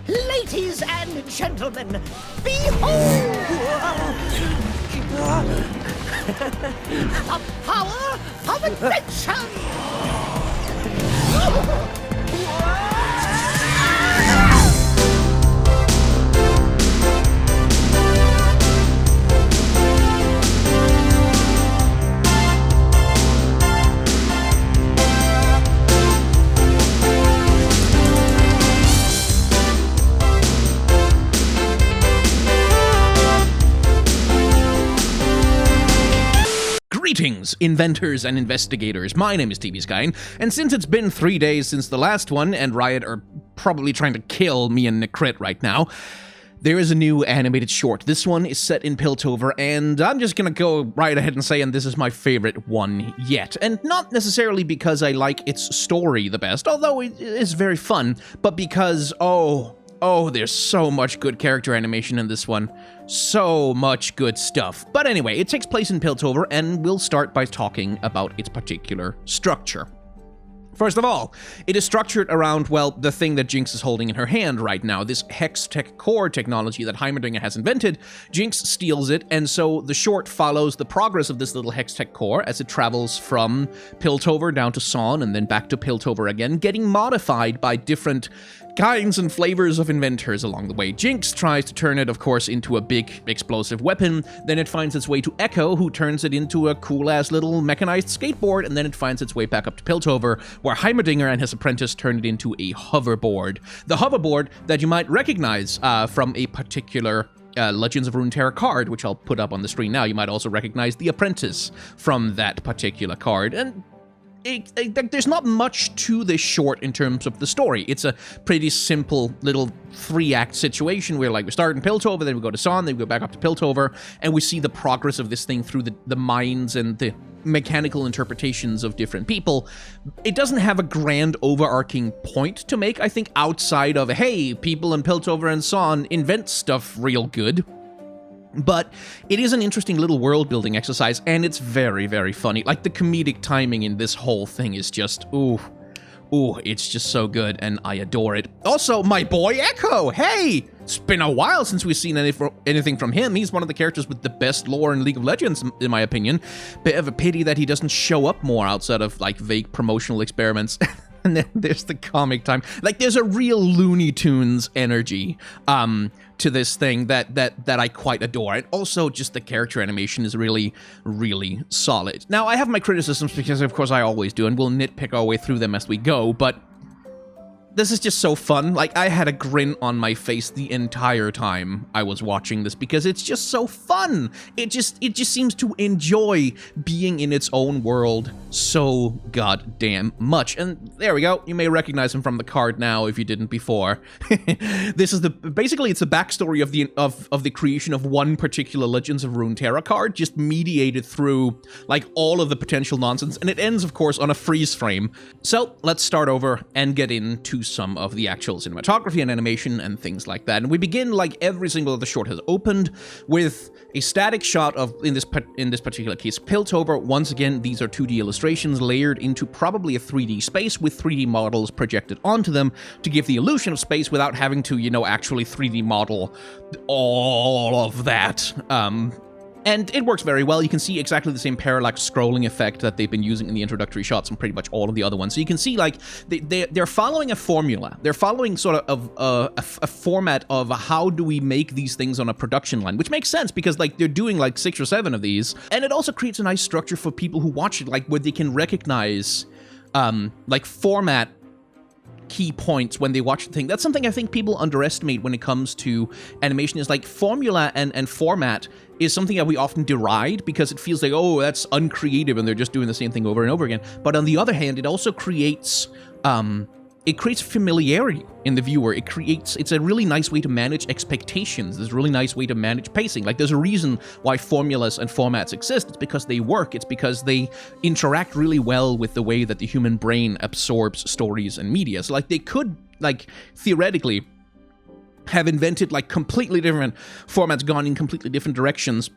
Ladies and gentlemen, behold the power of invention! Greetings, inventors and investigators. My name is TV Skyn, and since it's been 3 days since the last one, and Riot are probably trying to kill me and Nikrit right now, there is a new animated short. This one is set in Piltover, and I'm just gonna go right ahead and say, and this is my favorite one yet. And not necessarily because I like its story the best, although it is very fun, but because, oh, there's so much good character animation in this one. So much good stuff. But anyway, it takes place in Piltover, and we'll start by talking about its particular structure. First of all, it is structured around, well, the thing that Jinx is holding in her hand right now, this Hex Tech Core technology that Heimerdinger has invented. Jinx steals it, and so the short follows the progress of this little Hex Tech Core as it travels from Piltover down to Son and then back to Piltover again, getting modified by different kinds and flavors of inventors along the way. Jinx tries to turn it, of course, into a big explosive weapon, then it finds its way to Ekko, who turns it into a cool-ass little mechanized skateboard, and then it finds its way back up to Piltover, where Heimerdinger and his apprentice turn it into a hoverboard. The hoverboard that you might recognize from a particular Legends of Runeterra card, which I'll put up on the screen now. You might also recognize the apprentice from that particular card, and there's not much to this short in terms of the story. It's a pretty simple little 3-act situation where, like, we start in Piltover, then we go to Son, then we go back up to Piltover, and we see the progress of this thing through the minds and the mechanical interpretations of different people. It doesn't have a grand overarching point to make, I think, outside of, hey, people in Piltover and Son invent stuff real good. But it is an interesting little world-building exercise, and it's very, very funny. Like, the comedic timing in this whole thing is just, ooh, it's just so good, and I adore it. Also, my boy Ekko! Hey! It's been a while since we've seen anything from him. He's one of the characters with the best lore in League of Legends, in my opinion. Bit of a pity that he doesn't show up more outside of, like, vague promotional experiments. And then there's the comic time. Like, there's a real Looney Tunes energy to this thing that I quite adore. And also, just the character animation is really, really solid. Now, I have my criticisms because, of course, I always do, and we'll nitpick our way through them as we go, but this is just so fun. Like, I had a grin on my face the entire time I was watching this because it's just so fun. It just seems to enjoy being in its own world so goddamn much. And there we go. You may recognize him from the card now if you didn't before. This is basically it's the backstory of the creation of one particular Legends of Runeterra card, just mediated through like all of the potential nonsense, and it ends, of course, on a freeze frame. So let's start over and get into some of the actual cinematography and animation and things like that. And we begin, like every single of the short has opened, with a static shot of, in this particular case, Piltover. Once again, these are 2D illustrations layered into probably a 3D space with 3D models projected onto them to give the illusion of space without having to, you know, actually 3D model all of that. And it works very well. You can see exactly the same parallax scrolling effect that they've been using in the introductory shots and pretty much all of the other ones. So you can see, like, they're following a formula. They're following sort of a format of how do we make these things on a production line, which makes sense because, like, they're doing, like, 6 or 7 of these. And it also creates a nice structure for people who watch it, like, where they can recognize, like, format key points when they watch the thing. That's something I think people underestimate when it comes to animation, is like formula and format is something that we often deride because it feels like, oh, that's uncreative and they're just doing the same thing over and over again. But on the other hand, it also creates familiarity in the viewer. It's a really nice way to manage expectations. There's a really nice way to manage pacing. Like, there's a reason why formulas and formats exist. It's because they work. It's because they interact really well with the way that the human brain absorbs stories and media. So, like, they could, like, theoretically have invented, like, completely different formats, gone in completely different directions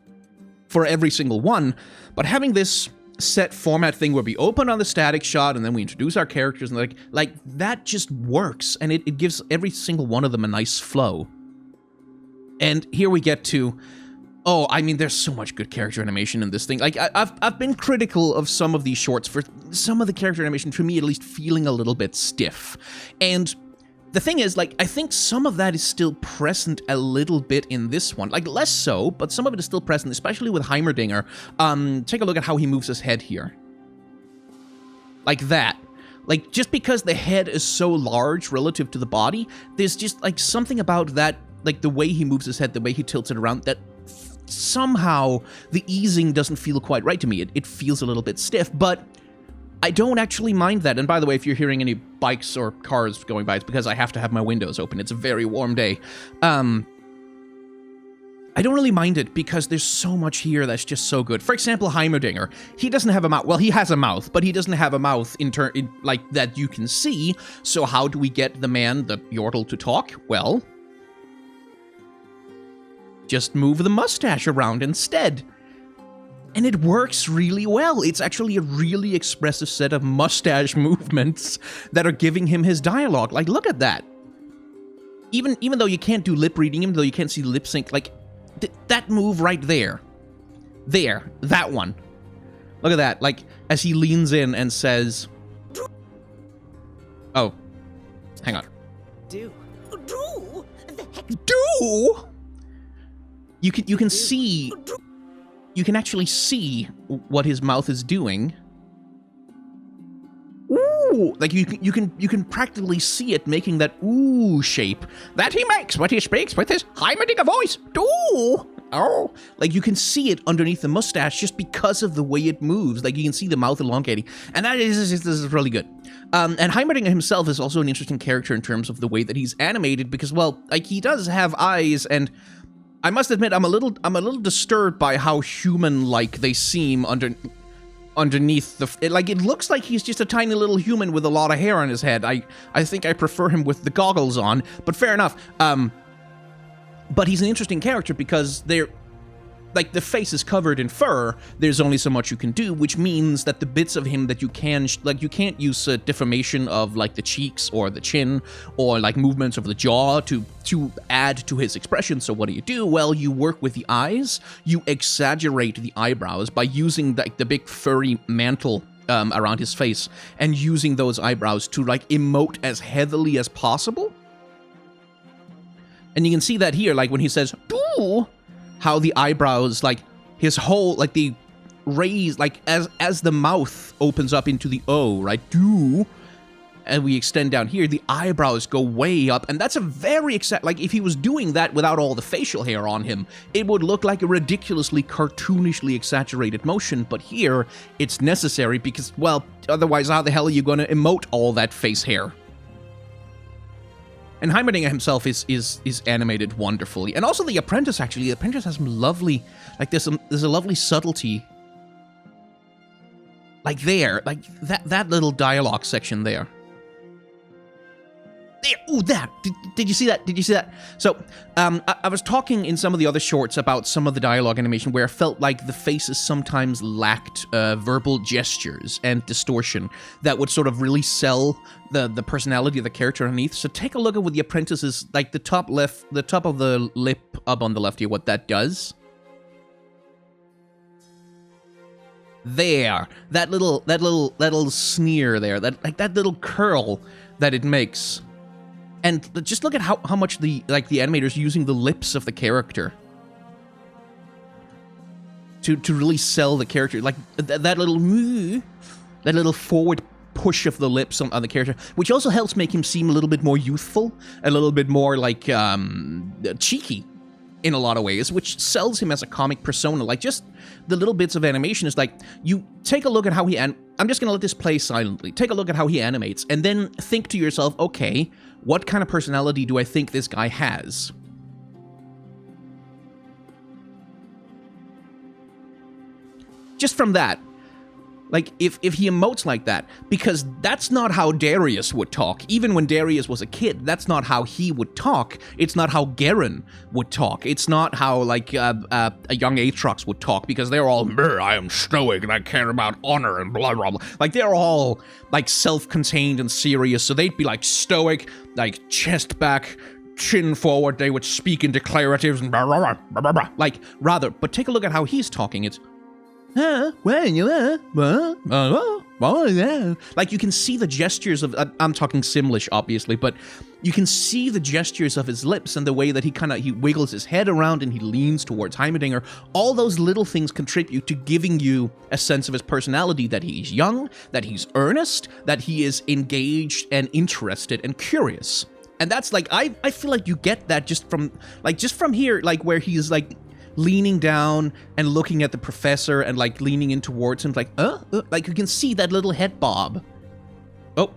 for every single one, but having this set format thing where we open on the static shot and then we introduce our characters and like that just works, and it gives every single one of them a nice flow. And here we get to, oh, I mean, there's so much good character animation in this thing. Like, I've been critical of some of these shorts for some of the character animation, for me at least, feeling a little bit stiff. And the thing is, like, I think some of that is still present a little bit in this one. Like, less so, but some of it is still present, especially with Heimerdinger. Take a look at how he moves his head here. Like that. Like, just because the head is so large relative to the body, there's just, like, something about that, like, the way he moves his head, the way he tilts it around, that somehow the easing doesn't feel quite right to me. It feels a little bit stiff, but I don't actually mind that. And by the way, if you're hearing any bikes or cars going by, it's because I have to have my windows open. It's a very warm day. I don't really mind it because there's so much here that's just so good. For example, Heimerdinger. He doesn't have a mouth. Well, he has a mouth, but he doesn't have a mouth like that you can see. So how do we get the man, the Yordle, to talk? Well, just move the mustache around instead. And it works really well. It's actually a really expressive set of mustache movements that are giving him his dialogue. Like, look at that. Even though you can't do lip reading, even though you can't see lip sync, like, that move right there. There. That one. Look at that. Like, as he leans in and says... Oh. Hang on. Do? The heck? Do? You can see... You can actually see what his mouth is doing. Ooh, like you can practically see it making that ooh shape that he makes when he speaks with his Heimerdinger voice. Ooh, oh, like you can see it underneath the mustache just because of the way it moves. Like you can see the mouth elongating, and this is really good. And Heimerdinger himself is also an interesting character in terms of the way that he's animated, because, well, like, he does have eyes, and I must admit, I'm a little disturbed by how human-like they seem underneath the... It looks like he's just a tiny little human with a lot of hair on his head. I think I prefer him with the goggles on, but fair enough. But he's an interesting character because they're... Like, the face is covered in fur, there's only so much you can do, which means that the bits of him that you can... Like, you can't use deformation of, like, the cheeks or the chin or, like, movements of the jaw to add to his expression. So what do? Well, you work with the eyes, you exaggerate the eyebrows by using, like, the big furry mantle around his face and using those eyebrows to, like, emote as heavily as possible. And you can see that here, like, when he says, "Doo," how the eyebrows, like, his whole, like, the raise, like, as the mouth opens up into the O, right? Do, and we extend down here, the eyebrows go way up, and that's a very like, if he was doing that without all the facial hair on him, it would look like a ridiculously cartoonishly exaggerated motion, but here, it's necessary because, well, otherwise, how the hell are you gonna emote all that face hair? And Heimerdinger himself is animated wonderfully. And also the Apprentice, actually. The Apprentice has some lovely... Like, there's a lovely subtlety. Like there. Like, that little dialogue section there. There! Ooh, that! Did you see that? Did you see that? So, I was talking in some of the other shorts about some of the dialogue animation where I felt like the faces sometimes lacked verbal gestures and distortion that would sort of really sell the personality of the character underneath. So take a look at what the Apprentice is, like the top of the lip up on the left here, what that does. There! That little sneer there, that little curl that it makes. And just look at how much the animator's using the lips of the character to really sell the character. Like that little forward push of the lips on the character, which also helps make him seem a little bit more youthful, a little bit more like cheeky in a lot of ways, which sells him as a comic persona. Like, just the little bits of animation is like, you take a look at how he I'm just gonna let this play silently. Take a look at how he animates, and then think to yourself, okay, what kind of personality do I think this guy has? Just from that. Like, if he emotes like that, because that's not how Darius would talk. Even when Darius was a kid, that's not how he would talk. It's not how Garen would talk. It's not how, like, a young Aatrox would talk, because they're all, I am stoic and I care about honor and blah, blah, blah. Like, they're all, like, self-contained and serious, so they'd be, like, stoic, like, chest back, chin forward, they would speak in declaratives and blah, blah, blah, blah, blah, blah. Like, rather, but take a look at how he's talking. It's, like you can see the gestures of, I'm talking Simlish obviously, but you can see the gestures of his lips and the way that he wiggles his head around and he leans towards Heimerdinger. All those little things contribute to giving you a sense of his personality, that he's young, that he's earnest, that he is engaged and interested and curious. And that's like, I feel like you get that just from here, like where he's like leaning down and looking at the professor and like leaning in towards him, like you can see that little head bob. Oh,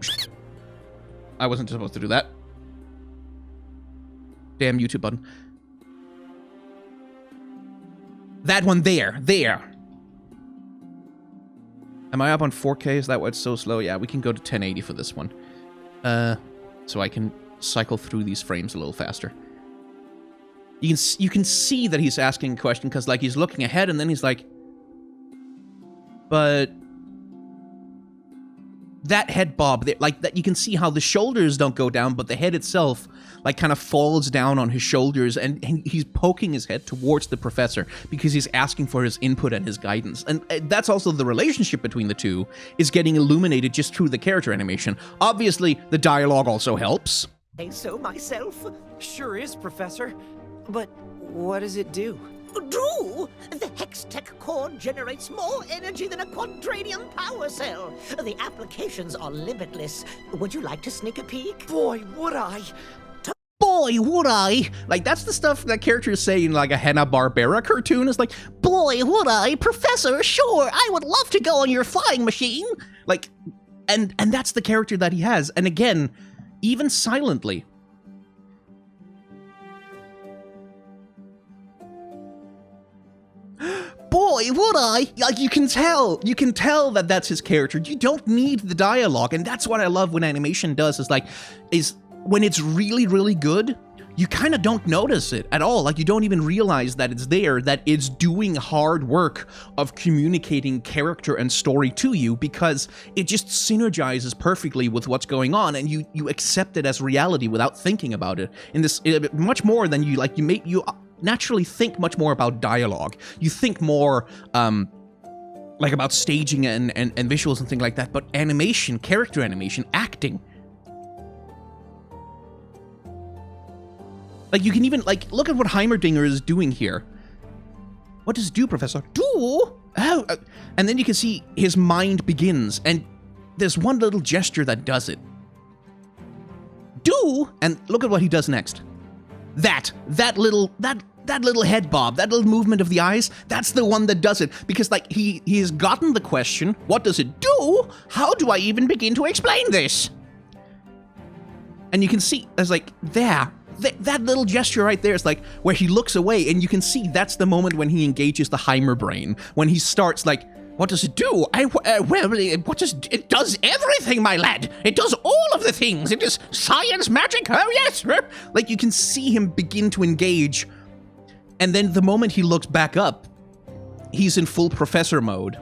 I wasn't supposed to do that. Damn YouTube button. That one there. Am I up on 4K? Is that why it's so slow? Yeah, we can go to 1080 for this one. So I can cycle through these frames a little faster. You can see that he's asking a question because, like, he's looking ahead and then he's like, but that head bob, like that, you can see how the shoulders don't go down, but the head itself, like, kind of falls down on his shoulders, and he's poking his head towards the professor because he's asking for his input and his guidance. And that's also the relationship between the two is getting illuminated just through the character animation. Obviously, the dialogue also helps. So myself. Sure is, Professor. But What does it do? Do? The Hextech core generates more energy than a quadranium power cell. The applications are limitless. Would you like to sneak a peek? Boy, would I! Boy, would I! Like, that's the stuff that characters say in, like, a Hanna-Barbera cartoon. It's like, boy, would I! Professor, sure, I would love to go on your flying machine! Like, and that's the character that he has. And again, even silently. Boy, would I! Like, you can tell that that's his character. You don't need the dialogue, and that's what I love when animation does, is when it's really, really good, you kind of don't notice it at all. Like, you don't even realize that it's there, that it's doing hard work of communicating character and story to you, because it just synergizes perfectly with what's going on, and you accept it as reality without thinking about it. In this, much more than you naturally think much more about dialogue. You think more, like, about staging and visuals and things like that, but animation, character animation, acting. Like, you can even, like, look at what Heimerdinger is doing here. What does it do, Professor? Do? Oh, and then you can see his mind begins, and there's one little gesture that does it. Do? And look at what he does next. That little head bob, that little movement of the eyes, that's the one that does it. Because, like, he has gotten the question, what does it do? How do I even begin to explain this? And you can see, there's like, that little gesture right there is like where he looks away, and you can see that's the moment when he engages the Heimer brain, when he starts like, what does it do? It does everything, my lad. It does all of the things. It is science, magic, oh yes. Like, you can see him begin to engage, and then the moment he looks back up, he's in full professor mode.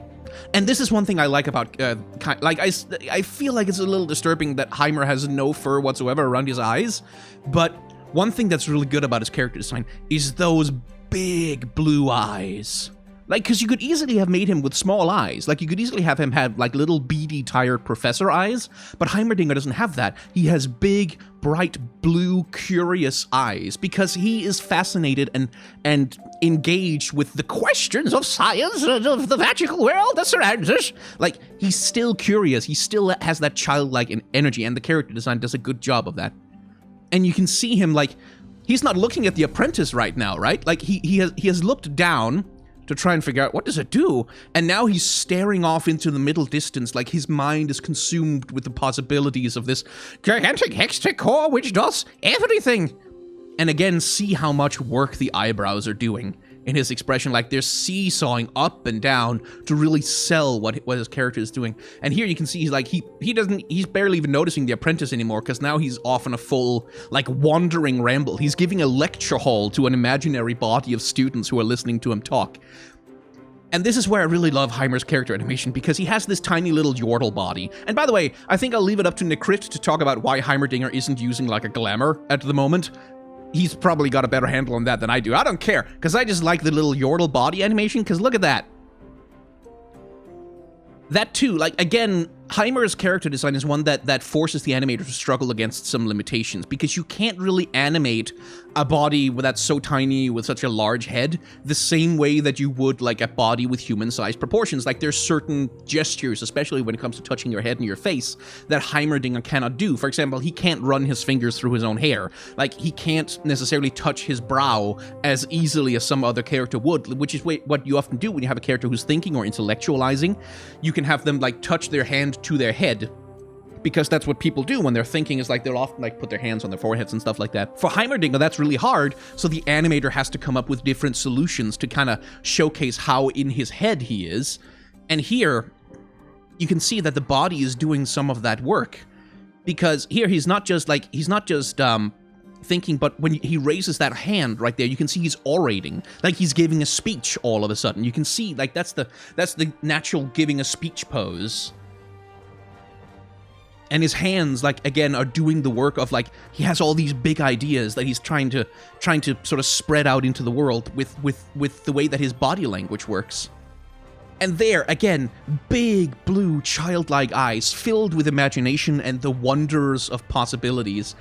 And this is one thing I like about, I feel like it's a little disturbing that Heimer has no fur whatsoever around his eyes, but one thing that's really good about his character design is those big blue eyes. Like, because you could easily have made him with small eyes. Like, you could easily have him have, like, little beady, tired professor eyes, but Heimerdinger doesn't have that. He has big, bright, blue, curious eyes, because he is fascinated and engaged with the questions of science and of the magical world that surrounds us. Like, he's still curious. He still has that childlike energy, and the character design does a good job of that. And you can see him, like, he's not looking at the apprentice right now, right? Like, he has looked down to try and figure out, what does it do? And now he's staring off into the middle distance, like his mind is consumed with the possibilities of this gigantic hextech core which does everything. And again, see how much work the eyebrows are doing. in his expression, like they're seesawing up and down to really sell what his character is doing. And here you can see he's barely even noticing the apprentice anymore, because now he's off on a full, like, wandering ramble. He's giving a lecture hall to an imaginary body of students who are listening to him talk. And this is where I really love Heimer's character animation, because he has this tiny little Yordle body. And by the way, I think I'll leave it up to Nikrit to talk about why Heimerdinger isn't using, like, a glamour at the moment. He's probably got a better handle on that than I do. I don't care, because I just like the little Yordle body animation, because look at that. That too, like, again, Heimer's character design is one that forces the animator to struggle against some limitations, because you can't really animate a body that's so tiny with such a large head the same way that you would, like, a body with human-sized proportions. Like, there's certain gestures, especially when it comes to touching your head and your face, that Heimerdinger cannot do. For example, he can't run his fingers through his own hair. Like, he can't necessarily touch his brow as easily as some other character would, which is what you often do when you have a character who's thinking or intellectualizing. You can have them, like, touch their hand to their head, because that's what people do when they're thinking, is like they'll often, like, put their hands on their foreheads and stuff like that. For Heimerdinger, that's really hard, so the animator has to come up with different solutions to kind of showcase how in his head he is. And here, you can see that the body is doing some of that work, because here he's not just thinking, but when he raises that hand right there, you can see he's orating, like he's giving a speech all of a sudden. You can see, like, that's the natural giving a speech pose. And his hands, like, again, are doing the work of, like, he has all these big ideas that he's trying to sort of spread out into the world with the way that his body language works. And there, again, big blue childlike eyes filled with imagination and the wonders of possibilities.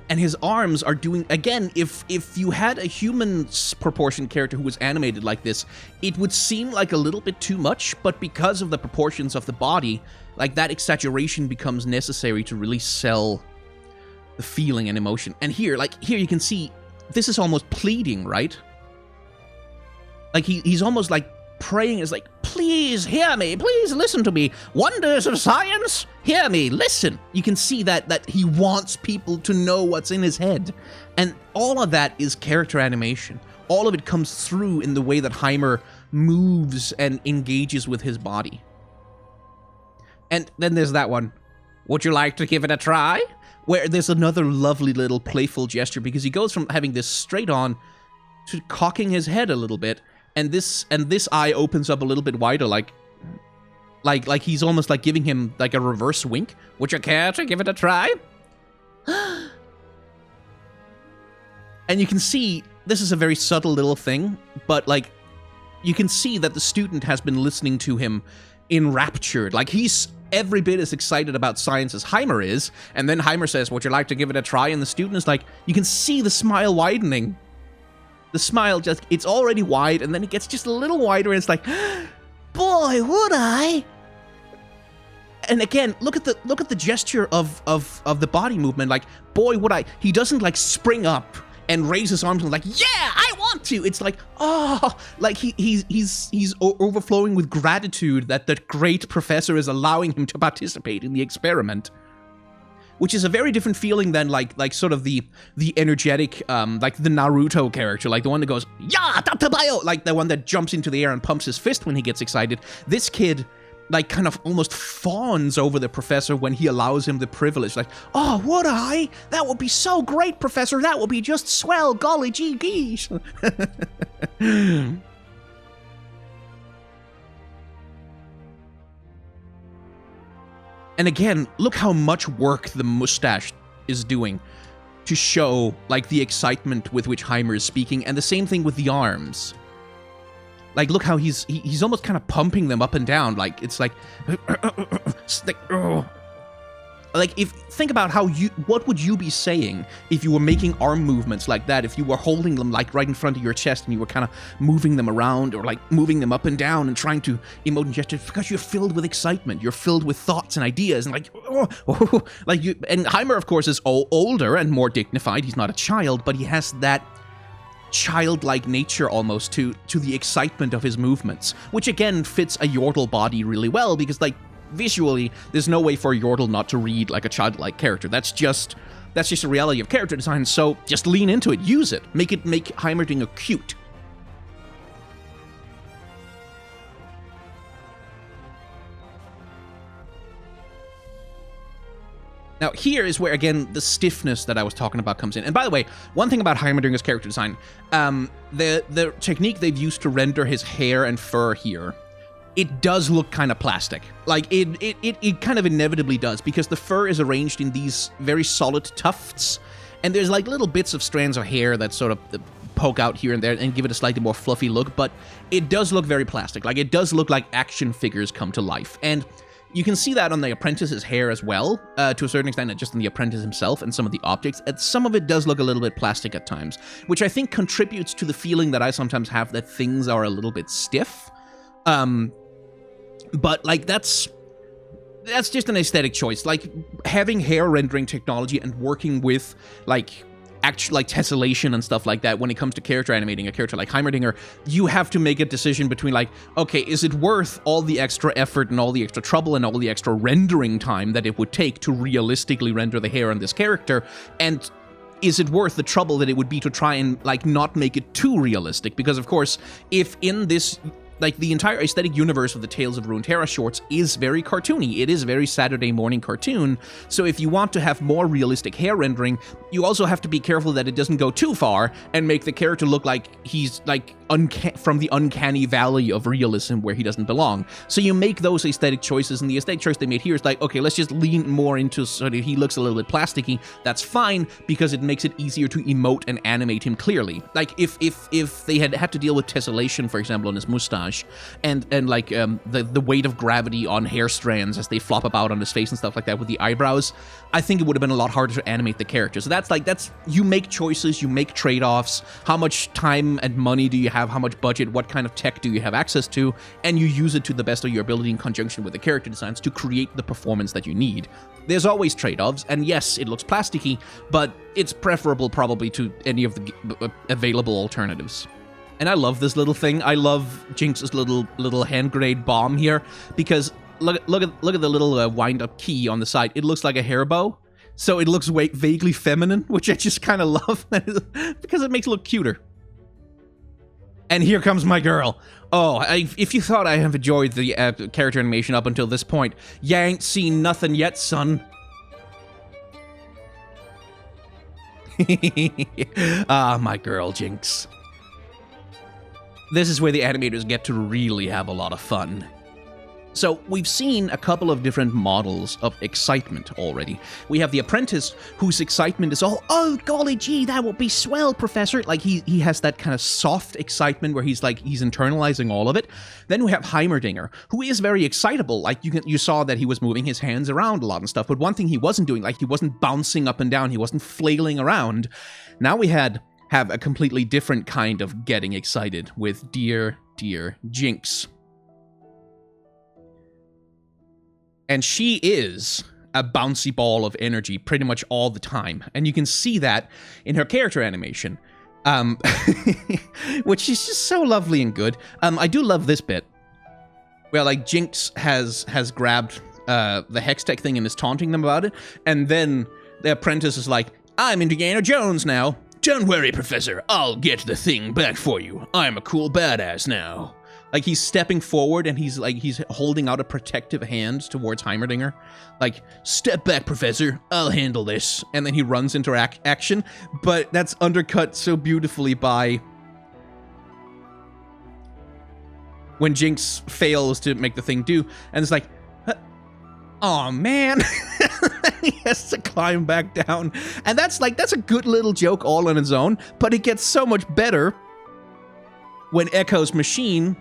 And his arms are doing, again, if you had a human proportion character who was animated like this, it would seem like a little bit too much, but because of the proportions of the body, like, that exaggeration becomes necessary to really sell the feeling and emotion. And here you can see, this is almost pleading, right? Like, he's almost like praying, is like, please hear me, please listen to me, wonders of science, hear me, listen. You can see that he wants people to know what's in his head. And all of that is character animation. All of it comes through in the way that Heimer moves and engages with his body. And then there's that one, would you like to give it a try? Where there's another lovely little playful gesture, because he goes from having this straight on to cocking his head a little bit. And this eye opens up a little bit wider, like he's almost like giving him, like, a reverse wink. Would you care to give it a try? And you can see, this is a very subtle little thing, but, like, you can see that the student has been listening to him enraptured. Like, he's every bit as excited about science as Heimer is. And then Heimer says, would you like to give it a try? And the student is like, you can see the smile widening. The smile just, it's already wide, and then it gets just a little wider, and it's like, boy, would I? And again, look at the gesture of the body movement, like, boy, would I? He doesn't, like, spring up and raise his arms and, like, yeah, I want to. It's like, oh, like he's overflowing with gratitude that the great professor is allowing him to participate in the experiment. Which is a very different feeling than, like sort of the energetic, like the Naruto character, like the one that goes, yeah, Tatabayo, like the one that jumps into the air and pumps his fist when he gets excited. This kid, like, kind of almost fawns over the professor when he allows him the privilege, like, oh, would I? That would be so great, professor, that would be just swell, golly gee geesh. And again, look how much work the mustache is doing to show, like, the excitement with which Heimer is speaking, and the same thing with the arms. Like, look how he's almost kind of pumping them up and down, like, it's like, like, think about what would you be saying if you were making arm movements like that, if you were holding them, like, right in front of your chest and you were kind of moving them around, or, like, moving them up and down and trying to emote and gesture, because you're filled with excitement, you're filled with thoughts and ideas, and, like, like, you, and Heimer, of course, is older and more dignified. He's not a child, but he has that childlike nature almost to the excitement of his movements, which again fits a Yordle body really well, because, like, visually, there's no way for a Yordle not to read like a childlike character. That's just a reality of character design, so just lean into it, use it, make Heimerdinger cute. Now, here is where, again, the stiffness that I was talking about comes in. And by the way, one thing about Heimerdinger's character design, the technique they've used to render his hair and fur here, it does look kind of plastic. Like, it kind of inevitably does, because the fur is arranged in these very solid tufts, and there's, like, little bits of strands of hair that sort of poke out here and there and give it a slightly more fluffy look, but it does look very plastic. Like, it does look like action figures come to life. And you can see that on the apprentice's hair as well, to a certain extent, not just on the apprentice himself and some of the objects. And some of it does look a little bit plastic at times, which I think contributes to the feeling that I sometimes have that things are a little bit stiff. But, like, that's just an aesthetic choice. Like, having hair rendering technology and working with, like, tessellation and stuff like that when it comes to character animating a character like Heimerdinger, you have to make a decision between, like, okay, is it worth all the extra effort and all the extra trouble and all the extra rendering time that it would take to realistically render the hair on this character, and is it worth the trouble that it would be to try and, like, not make it too realistic? Because, of course, if in this, like, the entire aesthetic universe of the Tales of Runeterra shorts is very cartoony. It is very Saturday morning cartoon. So if you want to have more realistic hair rendering, you also have to be careful that it doesn't go too far and make the character look like he's, like, from the uncanny valley of realism where he doesn't belong. So you make those aesthetic choices, and the aesthetic choice they made here is like, okay, let's just lean more into so that he looks a little bit plasticky. That's fine, because it makes it easier to emote and animate him clearly. Like, if they had to deal with tessellation, for example, on his mustache, and like the weight of gravity on hair strands as they flop about on his face and stuff like that with the eyebrows, I think it would have been a lot harder to animate the character. So that's you make choices, you make trade-offs. How much time and money do you have? How much budget? What kind of tech do you have access to? And you use it to the best of your ability in conjunction with the character designs to create the performance that you need. There's always trade-offs, and yes, it looks plasticky, but it's preferable probably to any of the available alternatives. And I love this little thing. I love Jinx's little hand grenade bomb here, because look at the little wind-up key on the side. It looks like a hair bow, so it looks vaguely feminine, which I just kind of love because it makes it look cuter. And here comes my girl. Oh, if you thought I have enjoyed the character animation up until this point, you ain't seen nothing yet, son. Ah, my girl, Jinx. This is where the animators get to really have a lot of fun. So, we've seen a couple of different models of excitement already. We have the apprentice, whose excitement is all, oh, golly gee, that will be swell, Professor. Like, he has that kind of soft excitement where he's internalizing all of it. Then we have Heimerdinger, who is very excitable. Like, you saw that he was moving his hands around a lot and stuff, but one thing he wasn't doing, like, he wasn't bouncing up and down, he wasn't flailing around. Now we have a completely different kind of getting excited with dear Jinx. And she is a bouncy ball of energy pretty much all the time. And you can see that in her character animation, which is just so lovely and good. I do love this bit, where, like, Jinx has grabbed the Hextech thing and is taunting them about it, and then the apprentice is like, I'm Indiana Jones now. Don't worry, Professor, I'll get the thing back for you. I'm a cool badass now. Like, he's stepping forward and he's holding out a protective hand towards Heimerdinger. Like, step back, Professor, I'll handle this. And then he runs into action, but that's undercut so beautifully by when Jinx fails to make the thing do, and it's like, oh man, he has to climb back down. And that's a good little joke all on its own, but it gets so much better when Ekko's machine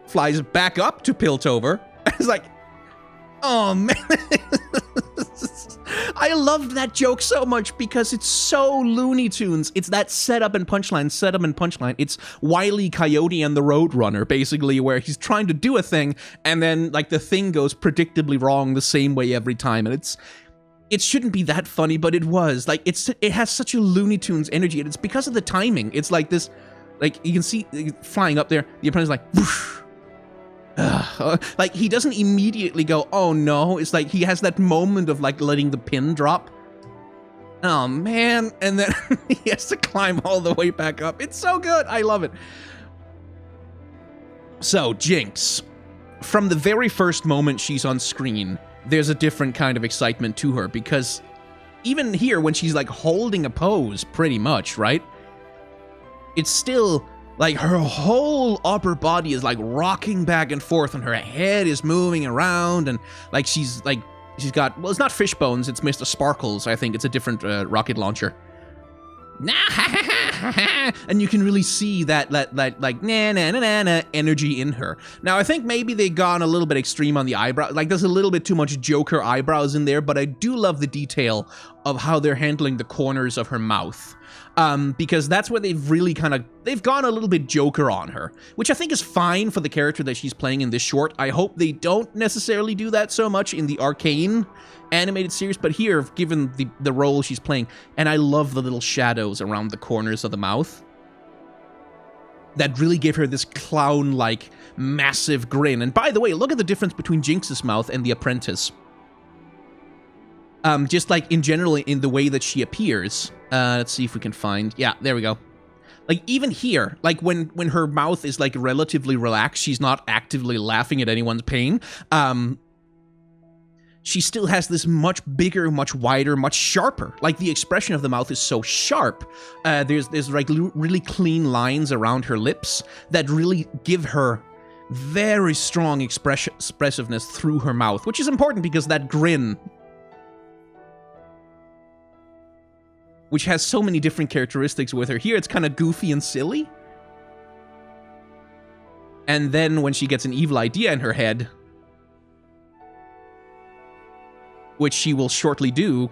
flies back up to Piltover. It's like, oh man. I loved that joke so much because it's so Looney Tunes. It's that setup and punchline, It's Wile E. Coyote and the Roadrunner, basically, where he's trying to do a thing, and then, like, the thing goes predictably wrong the same way every time, and it shouldn't be that funny, but it was. Like, it has such a Looney Tunes energy, and it's because of the timing. It's like this, like, you can see flying up there, the apprentice is like, whoosh. Like, he doesn't immediately go, oh no. It's like he has that moment of, like, letting the pin drop. Oh man. And then he has to climb all the way back up. It's so good. I love it. So, Jinx, from the very first moment she's on screen, there's a different kind of excitement to her, because even here, when she's like holding a pose pretty much, right? It's still like her whole upper body is like rocking back and forth and her head is moving around, and like she's got, well, it's not fish bones, it's Mr. Sparkles. I think it's a different rocket launcher. And you can really see that like na energy in her. Now I think maybe they gone a little bit extreme on the eyebrow. Like there's a little bit too much Joker eyebrows in there, but I do love the detail of how they're handling the corners of her mouth. Because that's where they've really they've gone a little bit Joker on her, which I think is fine for the character that she's playing in this short. I hope they don't necessarily do that so much in the Arcane animated series, but here, given the role she's playing, and I love the little shadows around the corners of the mouth that really give her this clown-like massive grin. And by the way, look at the difference between Jinx's mouth and the Apprentice. Just like in general in the way that she appears. Let's see if we can find, yeah, there we go. Like even here, like when her mouth is like relatively relaxed, she's not actively laughing at anyone's pain. She still has this much bigger, much wider, much sharper. Like the expression of the mouth is so sharp. There's like really clean lines around her lips that really give her very strong expressiveness through her mouth, which is important because that grin, which has so many different characteristics with her. Here it's kind of goofy and silly. And then when she gets an evil idea in her head, which she will shortly do,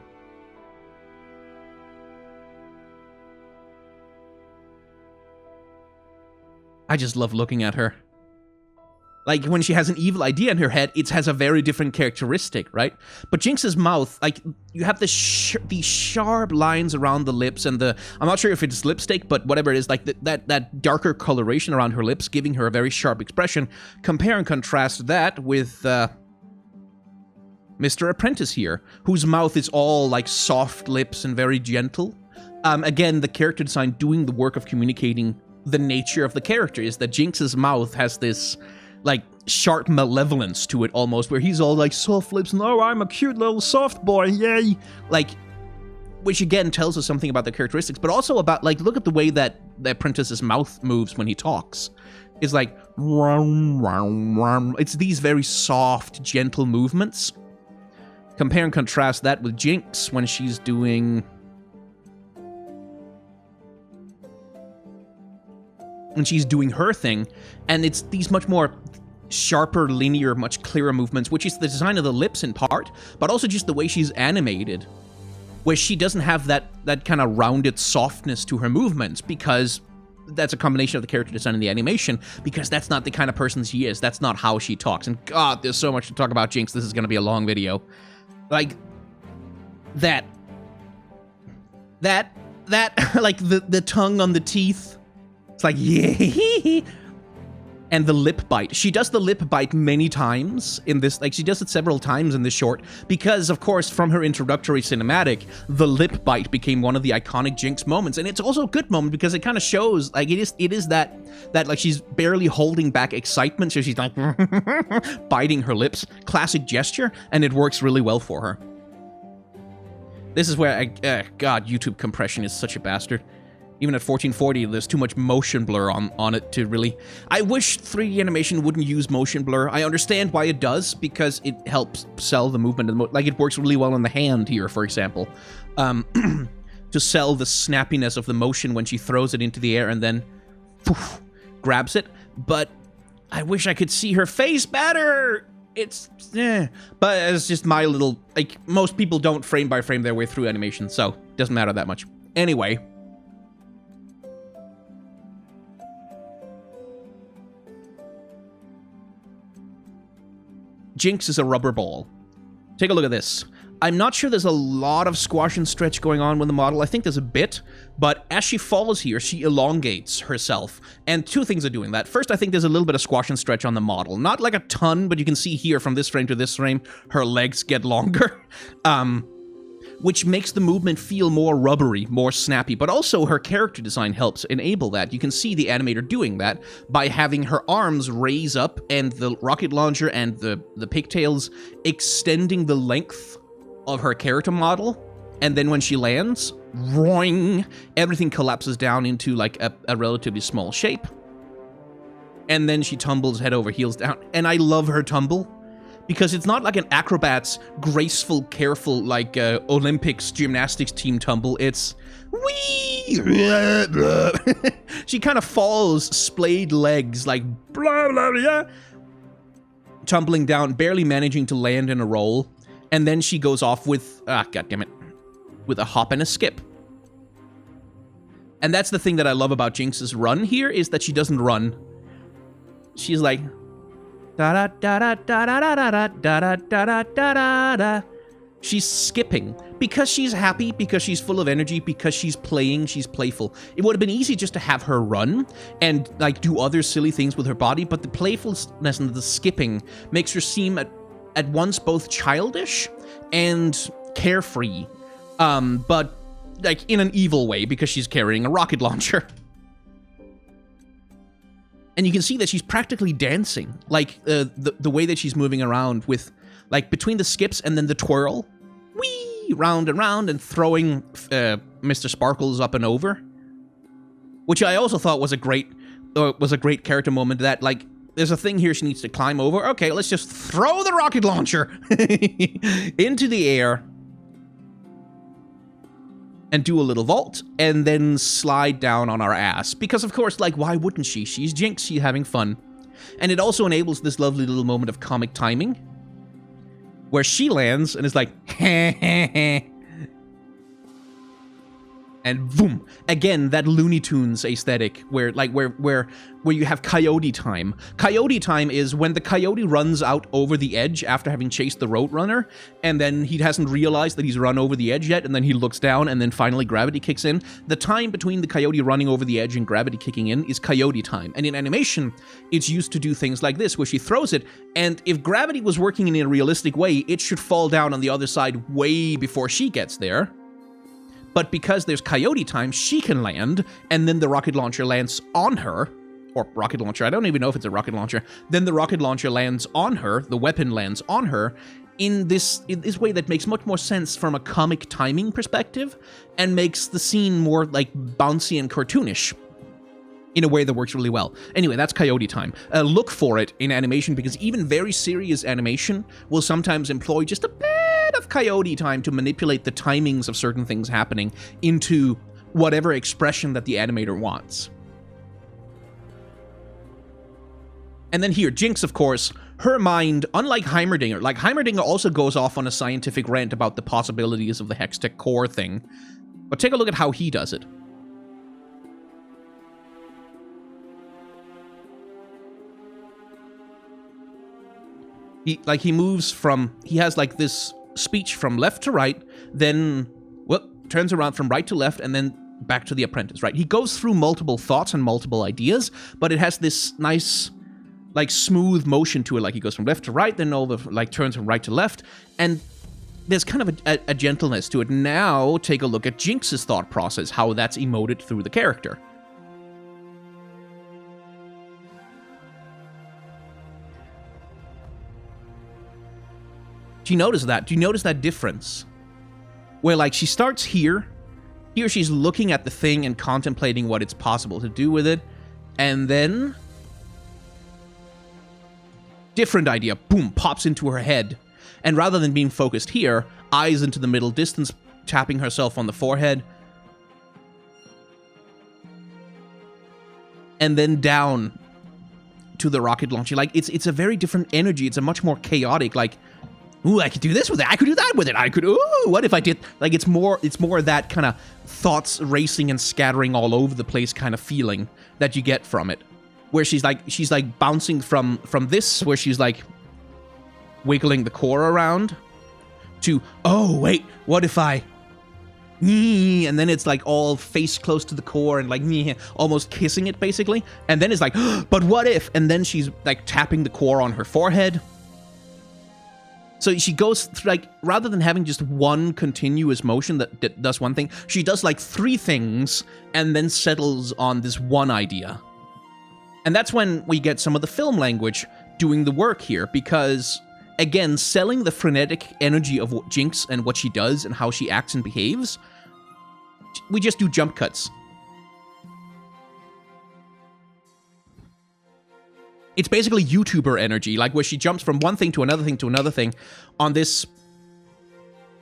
I just love looking at her. Like, when she has an evil idea in her head, it has a very different characteristic, right? But Jinx's mouth, like, you have these sharp lines around the lips and the... I'm not sure if it's lipstick, but whatever it is, like, that darker coloration around her lips, giving her a very sharp expression. Compare and contrast that with Mr. Apprentice here, whose mouth is all, like, soft lips and very gentle. Again, the character design doing the work of communicating the nature of the character is that Jinx's mouth has this... like, sharp malevolence to it almost, where he's all like, soft lips, no, I'm a cute little soft boy, yay! Like, which again tells us something about the characteristics, but also about, like, look at the way that the Apprentice's mouth moves when he talks. It's like, rum, rum, rum. It's these very soft, gentle movements. Compare and contrast that with Jinx when she's doing... when she's doing her thing, and it's these much more sharper, linear, much clearer movements, which is the design of the lips in part, but also just the way she's animated, where she doesn't have that kind of rounded softness to her movements, because that's a combination of the character design and the animation, because that's not the kind of person she is. That's not how she talks. And God, there's so much to talk about Jinx. This is going to be a long video. Like, that, like, the tongue on the teeth. It's like, yeah. And the lip bite. She does the lip bite many times in this, like, she does it several times in this short, because, of course, from her introductory cinematic, the lip bite became one of the iconic Jinx moments. And it's also a good moment because it kind of shows, like, it is that, like, she's barely holding back excitement, so she's like, biting her lips. Classic gesture, and it works really well for her. This is where, God, YouTube compression is such a bastard. Even at 1440, there's too much motion blur on it to really... I wish 3D animation wouldn't use motion blur. I understand why it does, because it helps sell the movement. Like, it works really well in the hand here, for example. To sell the snappiness of the motion when she throws it into the air and then poof, grabs it. But I wish I could see her face better! It's... But it's just my little... Like, most people don't frame by frame their way through animation, so it doesn't matter that much. Anyway... Jinx is a rubber ball. Take a look at this. I'm not sure there's a lot of squash and stretch going on with the model. I think there's a bit, but as she falls here, she elongates herself. And two things are doing that. First, I think there's a little bit of squash and stretch on the model. Not like a ton, but you can see here from this frame to this frame, her legs get longer. which makes the movement feel more rubbery, more snappy, but also her character design helps enable that. You can see the animator doing that by having her arms raise up and the rocket launcher and the pigtails extending the length of her character model, and then when she lands, roing, everything collapses down into like a relatively small shape. And then she tumbles head over heels down. And I love her tumble, because it's not like an acrobat's graceful, careful, like Olympics gymnastics team tumble. It's wee. She kind of falls, splayed legs, like blah blah blah, tumbling down, barely managing to land in a roll, and then she goes off with goddammit, with a hop and a skip. And that's the thing that I love about Jinx's run here, is that she doesn't run. She's like da da da da da da da da da da da da. She's skipping because she's happy, because she's full of energy, because she's playing, she's playful. It would have been easy just to have her run and like do other silly things with her body, but the playfulness and the skipping makes her seem at once both childish and carefree, but like in an evil way, because she's carrying a rocket launcher. And you can see that she's practically dancing, like the way that she's moving around with, like, between the skips and then the twirl, whee, round and round, and throwing Mr. Sparkles up and over, which I also thought was a great character moment. That, like, there's a thing here she needs to climb over. Okay, let's just throw the rocket launcher into the air and do a little vault, and then slide down on our ass. Because, of course, like, why wouldn't she? She's Jinx, she's having fun. And it also enables this lovely little moment of comic timing, where she lands and is like, heh heh heh. And boom, again, that Looney Tunes aesthetic where you have Coyote Time. Coyote Time is when the coyote runs out over the edge after having chased the Roadrunner, and then he hasn't realized that he's run over the edge yet, and then he looks down, and then finally gravity kicks in. The time between the coyote running over the edge and gravity kicking in is Coyote Time. And in animation, it's used to do things like this, where she throws it, and if gravity was working in a realistic way, it should fall down on the other side way before she gets there. But because there's Coyote Time, she can land, and then the rocket launcher lands on her. Or rocket launcher, I don't even know if it's a rocket launcher. Then the rocket launcher lands on her, the weapon lands on her, in this way that makes much more sense from a comic timing perspective, and makes the scene more, like, bouncy and cartoonish in a way that works really well. Anyway, that's Coyote Time. Look for it in animation, because even very serious animation will sometimes employ just a bit of Coyote Time to manipulate the timings of certain things happening into whatever expression that the animator wants. And then here, Jinx, of course, her mind, unlike Heimerdinger, like Heimerdinger also goes off on a scientific rant about the possibilities of the Hextech core thing, but take a look at how he does it. He moves from, he has like this speech from left to right, then turns around from right to left, and then back to the apprentice, right? He goes through multiple thoughts and multiple ideas, but it has this nice, like, smooth motion to it. Like, he goes from left to right, then over, like, turns from right to left, and there's kind of a gentleness to it. Now, take a look at Jinx's thought process, how that's emoted through the character. Do you notice that? Do you notice that difference? Where, like, she starts here. Here she's looking at the thing and contemplating what it's possible to do with it. And then, different idea, boom, pops into her head. And rather than being focused here, eyes into the middle distance, tapping herself on the forehead. And then down to the rocket launcher. Like, it's a very different energy. It's a much more chaotic, like, ooh, I could do this with it. I could do that with it. I could, ooh, what if I did? Like, it's more that kind of thoughts racing and scattering all over the place kind of feeling that you get from it. Where she's like bouncing from this, where she's like wiggling the core around, to, oh, wait, what if I, and then it's like all face close to the core and like almost kissing it basically. And then it's like, but what if? And then she's like tapping the core on her forehead. So she goes through, like, rather than having just one continuous motion that does one thing, she does like 3 things and then settles on this one idea. And that's when we get some of the film language doing the work here, because, again, selling the frenetic energy of what Jinx and what she does and how she acts and behaves, we just do jump cuts. It's basically YouTuber energy, like where she jumps from one thing to another thing to another thing on this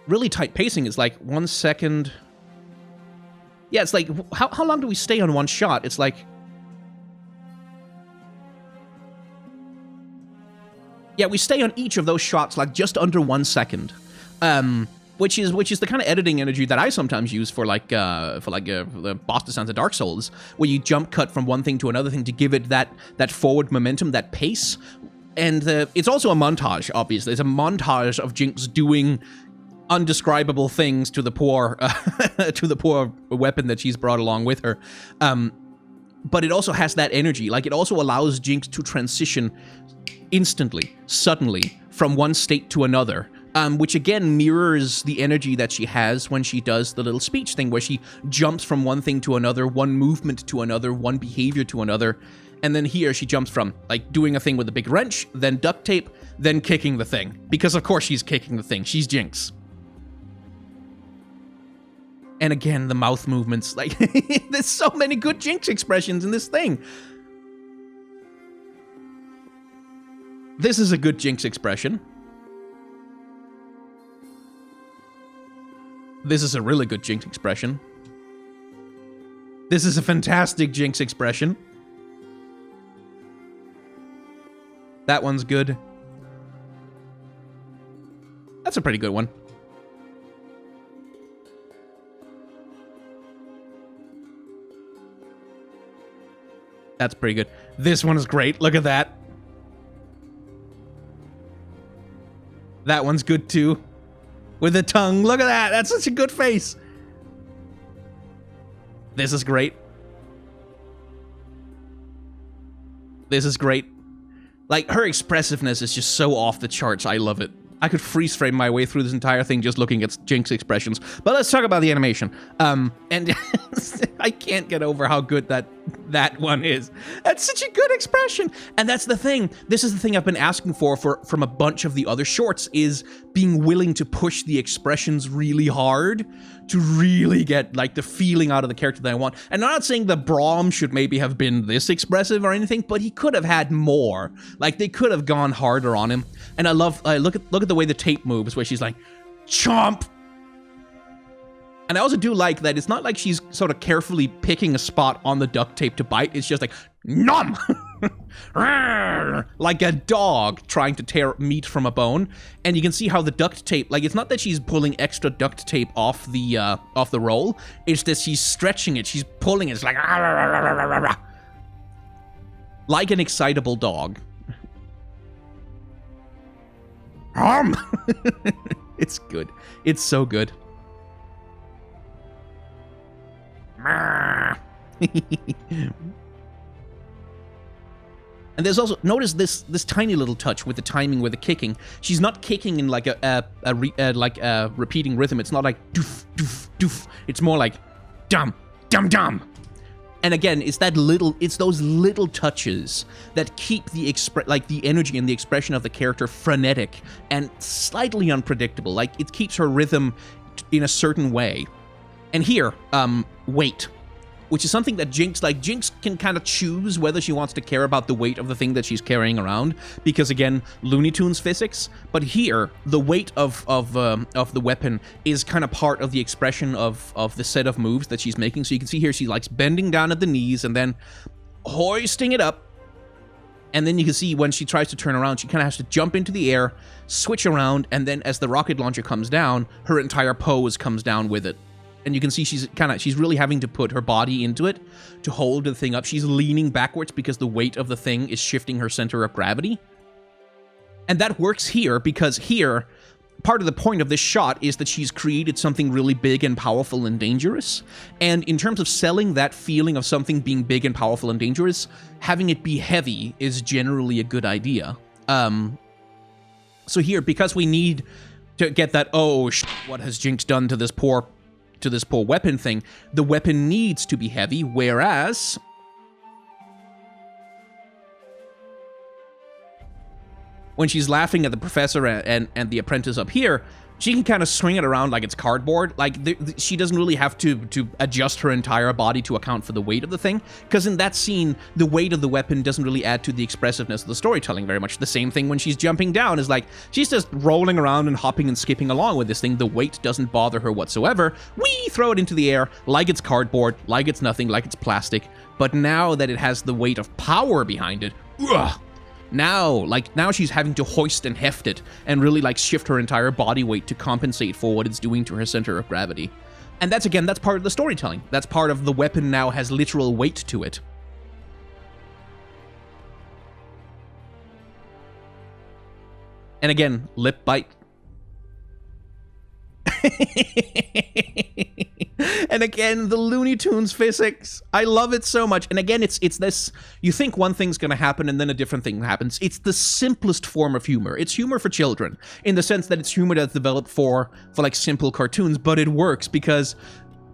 really tight pacing. It's like 1 second. Yeah, it's like, how long do we stay on one shot? It's like... Yeah, we stay on each of those shots like just under 1 second. Which is the kind of editing energy that I sometimes use for the boss descents of Dark Souls, where you jump cut from one thing to another thing to give it that forward momentum, that pace. And it's also a montage, obviously. It's a montage of Jinx doing undescribable things to the poor weapon that she's brought along with her. But it also has that energy. Like, it also allows Jinx to transition instantly, suddenly, from one state to another. Which again mirrors the energy that she has when she does the little speech thing, where she jumps from one thing to another, one movement to another, one behavior to another. And then here she jumps from, like, doing a thing with a big wrench, then duct tape, then kicking the thing. Because of course she's kicking the thing. She's Jinx. And again, the mouth movements. Like, there's so many good Jinx expressions in this thing. This is a good Jinx expression. This is a really good Jinx expression. This is a fantastic Jinx expression. That one's good. That's a pretty good one. That's pretty good. This one is great. Look at that. That one's good too. With the tongue. Look at that. That's such a good face. This is great. This is great. Like, her expressiveness is just so off the charts. I love it. I could freeze frame my way through this entire thing just looking at Jinx expressions. But let's talk about the animation. And I can't get over how good that one is. That's such a good expression. And that's the thing. This is the thing I've been asking for from a bunch of the other shorts, is being willing to push the expressions really hard to really get, like, the feeling out of the character that I want. And I'm not saying that Braum should maybe have been this expressive or anything, but he could have had more. Like, they could have gone harder on him. And I look at the way the tape moves, where she's like, chomp. And I also do like that it's not like she's sort of carefully picking a spot on the duct tape to bite. It's just like, nom! Like a dog trying to tear meat from a bone. And you can see how the duct tape, like, it's not that she's pulling extra duct tape off the roll. It's that she's stretching it. She's pulling it. It's like, like an excitable dog. It's good. It's so good. And there's also, notice this tiny little touch with the timing with the kicking. She's not kicking in like a repeating rhythm. It's not like doof doof doof. It's more like dum dum dum. And again, it's those little touches that keep the energy and the expression of the character frenetic and slightly unpredictable. Like, it keeps her rhythm in a certain way. And here, weight, which is something that Jinx can kind of choose whether she wants to care about the weight of the thing that she's carrying around, because again, Looney Tunes physics. But here, the weight of the weapon is kind of part of the expression of the set of moves that she's making. So you can see here, she likes bending down at the knees and then hoisting it up. And then you can see when she tries to turn around, she kind of has to jump into the air, switch around, and then as the rocket launcher comes down, her entire pose comes down with it. And you can see she's really having to put her body into it to hold the thing up. She's leaning backwards because the weight of the thing is shifting her center of gravity. And that works here because here, part of the point of this shot is that she's created something really big and powerful and dangerous. And in terms of selling that feeling of something being big and powerful and dangerous, having it be heavy is generally a good idea. So here, because we need to get that, what has Jinx done to this poor weapon thing, the weapon needs to be heavy, whereas when she's laughing at the professor and the apprentice up here, she can kind of swing it around like it's cardboard. Like, she doesn't really have to adjust her entire body to account for the weight of the thing. Because in that scene, the weight of the weapon doesn't really add to the expressiveness of the storytelling very much. The same thing when she's jumping down is like, she's just rolling around and hopping and skipping along with this thing. The weight doesn't bother her whatsoever. We throw it into the air like it's cardboard, like it's nothing, like it's plastic. But now that it has the weight of power behind it, ugh. Now she's having to hoist and heft it and really like shift her entire body weight to compensate for what it's doing to her center of gravity. And that's part of the storytelling. That's part of the weapon now has literal weight to it. And again, lip bite. And again, the Looney Tunes physics. I love it so much. And again, it's this, you think one thing's gonna happen and then a different thing happens. It's the simplest form of humor. It's humor for children, in the sense that it's humor that's developed for like simple cartoons, but it works because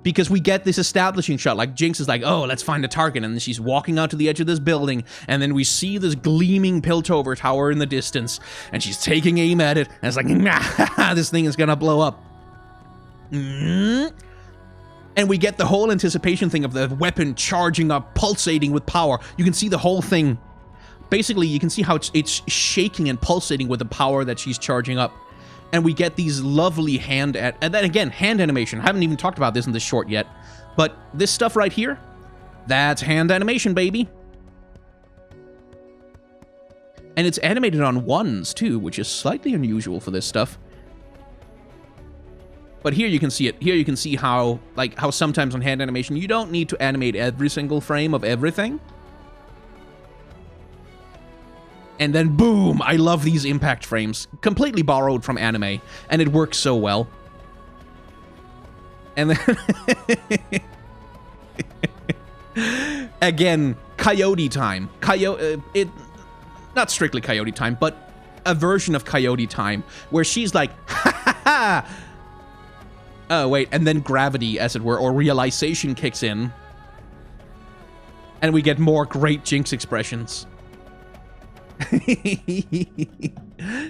we get this establishing shot. Like, Jinx is like, oh, let's find a target, and then she's walking out to the edge of this building, and then we see this gleaming Piltover tower in the distance, and she's taking aim at it, and it's like, nah, this thing is gonna blow up. And we get the whole anticipation thing of the weapon charging up, pulsating with power. You can see the whole thing. Basically, you can see how it's shaking and pulsating with the power that she's charging up. And we get these lovely hand animation. I haven't even talked about this in this short yet. But this stuff right here, that's hand animation, baby. And it's animated on ones, too, which is slightly unusual for this stuff. But here you can see it. Here you can see how sometimes on hand animation, you don't need to animate every single frame of everything. And then boom, I love these impact frames. Completely borrowed from anime, and it works so well. And then again, Coyote Time. Not strictly Coyote Time, but a version of Coyote Time where she's like, ha ha ha. Oh, wait, and then gravity, as it were, or realization kicks in. And we get more great Jinx expressions.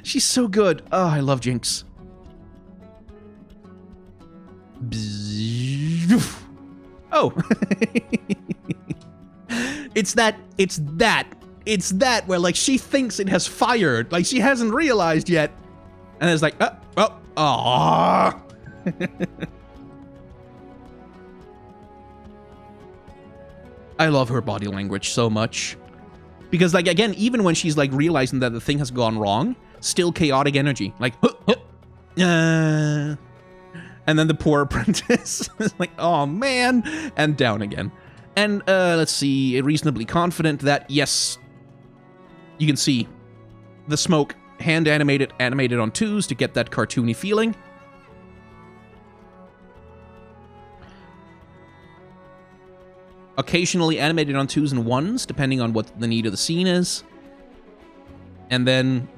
She's so good. Oh, I love Jinx. Oh. It's that where, like, she thinks it has fired. Like, she hasn't realized yet. And it's like, oh. I love her body language so much. Because, like, again, even when she's, like, realizing that the thing has gone wrong, still chaotic energy. Like, and then the poor apprentice is like, oh, man, and down again. And, let's see, reasonably confident that, yes, you can see the smoke hand animated on 2s to get that cartoony feeling. Occasionally animated on 2s and 1s, depending on what the need of the scene is. And then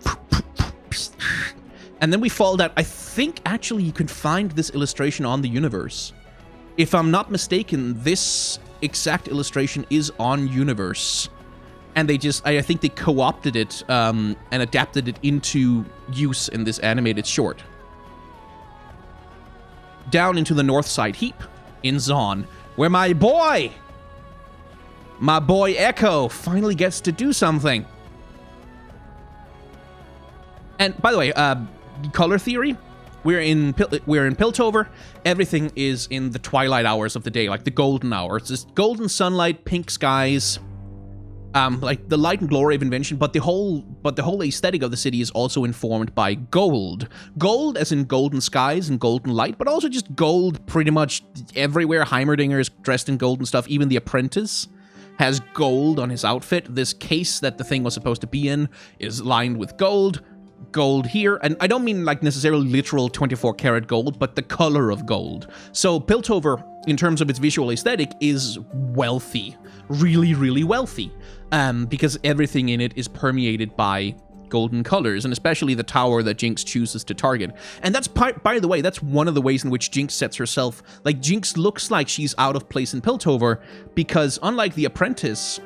we fall down. I think, actually, you can find this illustration on the Universe. If I'm not mistaken, this exact illustration is on Universe. And I think they co-opted it and adapted it into use in this animated short. Down into the North Side Heap in Zaun, where my boy Ekko finally gets to do something. And by the way, color theory, we're in Piltover. Everything is in the twilight hours of the day, like the golden hours. It's just golden sunlight, pink skies, like the light and glory of invention. But the whole aesthetic of the city is also informed by gold. Gold as in golden skies and golden light, but also just gold pretty much everywhere. Heimerdinger is dressed in gold and stuff. Even the apprentice has gold on his outfit. This case that the thing was supposed to be in is lined with gold. Gold here, and I don't mean like necessarily literal 24 karat gold, but the color of gold. So Piltover, in terms of its visual aesthetic, is wealthy. Really, really wealthy. Because everything in it is permeated by golden colors, and especially the tower that Jinx chooses to target. And that's, by the way, that's one of the ways in which Jinx sets herself. Like, Jinx looks like she's out of place in Piltover, because unlike the apprentice,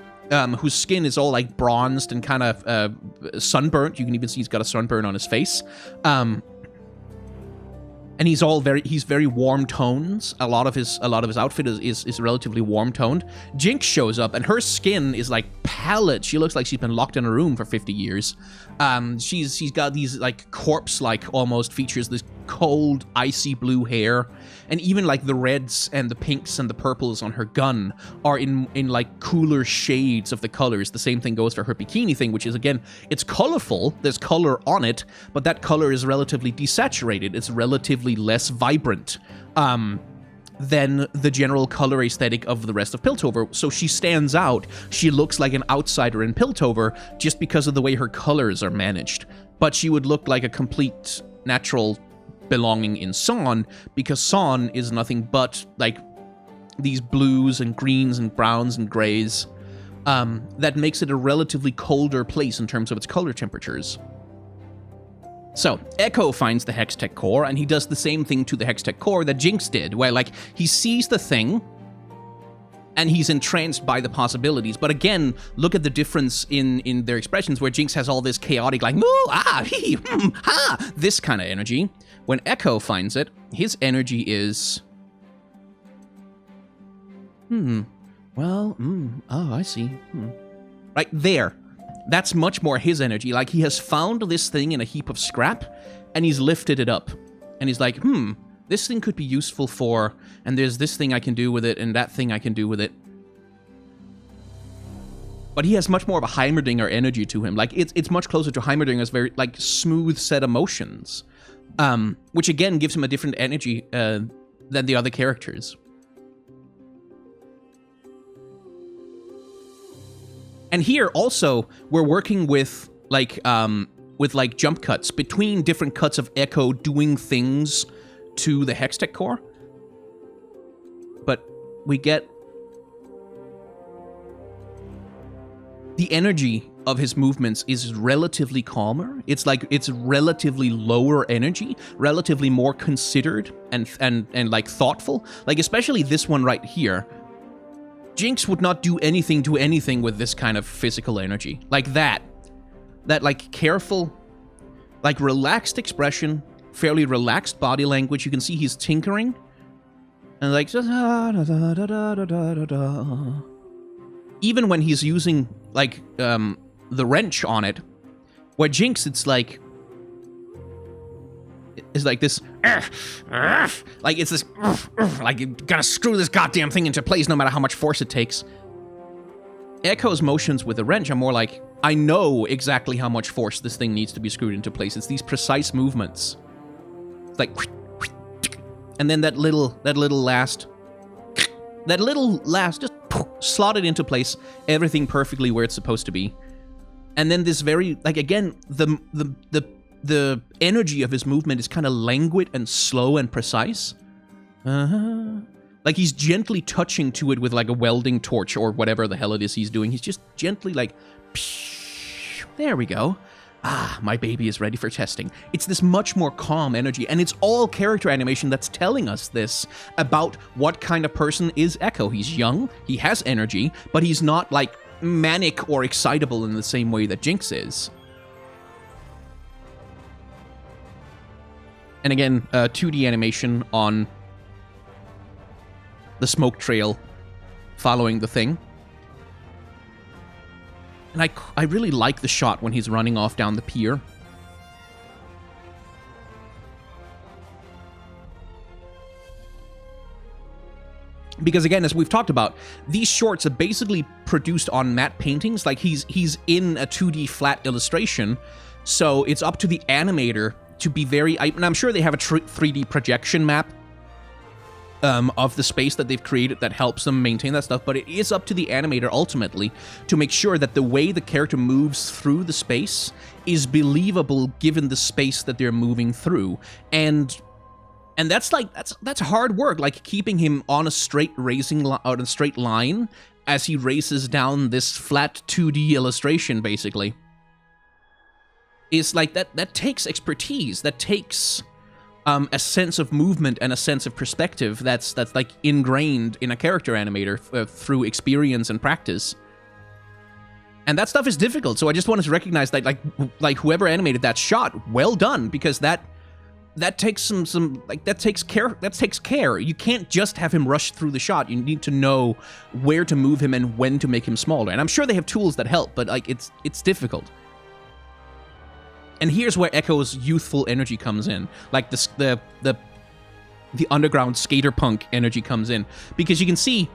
whose skin is all, like, bronzed and kind of sunburnt, you can even see he's got a sunburn on his face, and he's very warm tones. A lot of his outfit is relatively warm toned. Jinx shows up, and her skin is like pallid. She looks like she's been locked in a room for 50 years. She's got these like corpse-like almost features, this cold, icy blue hair, and even like the reds and the pinks and the purples on her gun are in like cooler shades of the colors. The same thing goes for her bikini thing, which is, again, it's colorful, there's color on it, but that color is relatively desaturated. It's relatively less vibrant than the general color aesthetic of the rest of Piltover. So she stands out. She looks like an outsider in Piltover just because of the way her colors are managed. But she would look like a complete natural belonging in Son, because Son is nothing but like these blues and greens and browns and grays. That makes it a relatively colder place in terms of its color temperatures. So, Ekko finds the Hextech core, and he does the same thing to the Hextech core that Jinx did, where, like, he sees the thing, and he's entranced by the possibilities. But again, look at the difference in their expressions, where Jinx has all this chaotic, like, moo, ah, hee, ha, this kind of energy. When Ekko finds it, his energy is... oh, I see. Right there. That's much more his energy. Like, he has found this thing in a heap of scrap, and he's lifted it up. And he's like, this thing could be useful for, and there's this thing I can do with it, and that thing I can do with it. But he has much more of a Heimerdinger energy to him. Like, it's much closer to Heimerdinger's very, like, smooth set emotions. Which, again, gives him a different energy than the other characters. And here, also, we're working with jump cuts between different cuts of Ekko doing things to the Hextech core. But we get the energy of his movements is relatively calmer. It's like, it's relatively lower energy, relatively more considered and like thoughtful. Like, especially this one right here. Jinx would not do anything to anything with this kind of physical energy. Like that. That, like, careful, like, relaxed expression, fairly relaxed body language. You can see he's tinkering. And, like, even when he's using, like, the wrench on it, where Jinx, it's like this, like, it's this, like, you gotta screw this goddamn thing into place no matter how much force it takes. Ekko's motions with the wrench are more like, I know exactly how much force this thing needs to be screwed into place. It's these precise movements. It's like, and then that little last, just slot it into place, everything perfectly where it's supposed to be. And then this very, like, again, the energy of his movement is kind of languid and slow and precise. Like, he's gently touching to it with, like, a welding torch or whatever the hell it is he's doing. He's just gently, like, there we go. Ah, my baby is ready for testing. It's this much more calm energy, and it's all character animation that's telling us this about what kind of person is Ekko. He's young, he has energy, but he's not, like, manic or excitable in the same way that Jinx is. And again, 2D animation on the smoke trail following the thing. And I really like the shot when he's running off down the pier. Because again, as we've talked about, these shorts are basically produced on matte paintings. Like, he's in a 2D flat illustration, so it's up to the animator to be very... and I'm sure they have a 3D projection map of the space that they've created that helps them maintain that stuff, but it is up to the animator ultimately to make sure that the way the character moves through the space is believable given the space that they're moving through. And that's like that's hard work, like keeping him on a straight line as he races down this flat 2D illustration, basically. is like that takes expertise, that takes a sense of movement and a sense of perspective that's like ingrained in a character animator through experience and practice. And that stuff is difficult, so I just wanted to recognize that, like whoever animated that shot, well done, because that takes that takes care. You can't just have him rush through the shot. You need to know where to move him and when to make him smaller. And I'm sure they have tools that help, but like it's difficult. And here's where Ekko's youthful energy comes in, like the underground skater punk energy comes in, because you can see.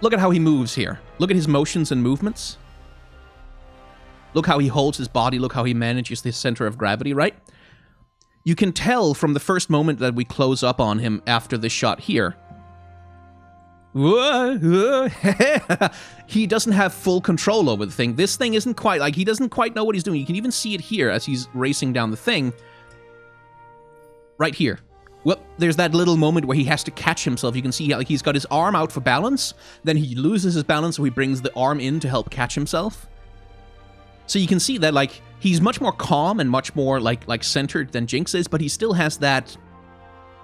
Look at how he moves here. Look at his motions and movements. Look how he holds his body. Look how he manages the center of gravity, right? You can tell from the first moment that we close up on him after this shot here. He doesn't have full control over the thing. This thing isn't quite, like, he doesn't quite know what he's doing. You can even see it here as he's racing down the thing. Right here. Well, there's that little moment where he has to catch himself. You can see, like, he's got his arm out for balance. Then he loses his balance, so he brings the arm in to help catch himself. So you can see that, like, he's much more calm and much more, like centered than Jinx is, but he still has that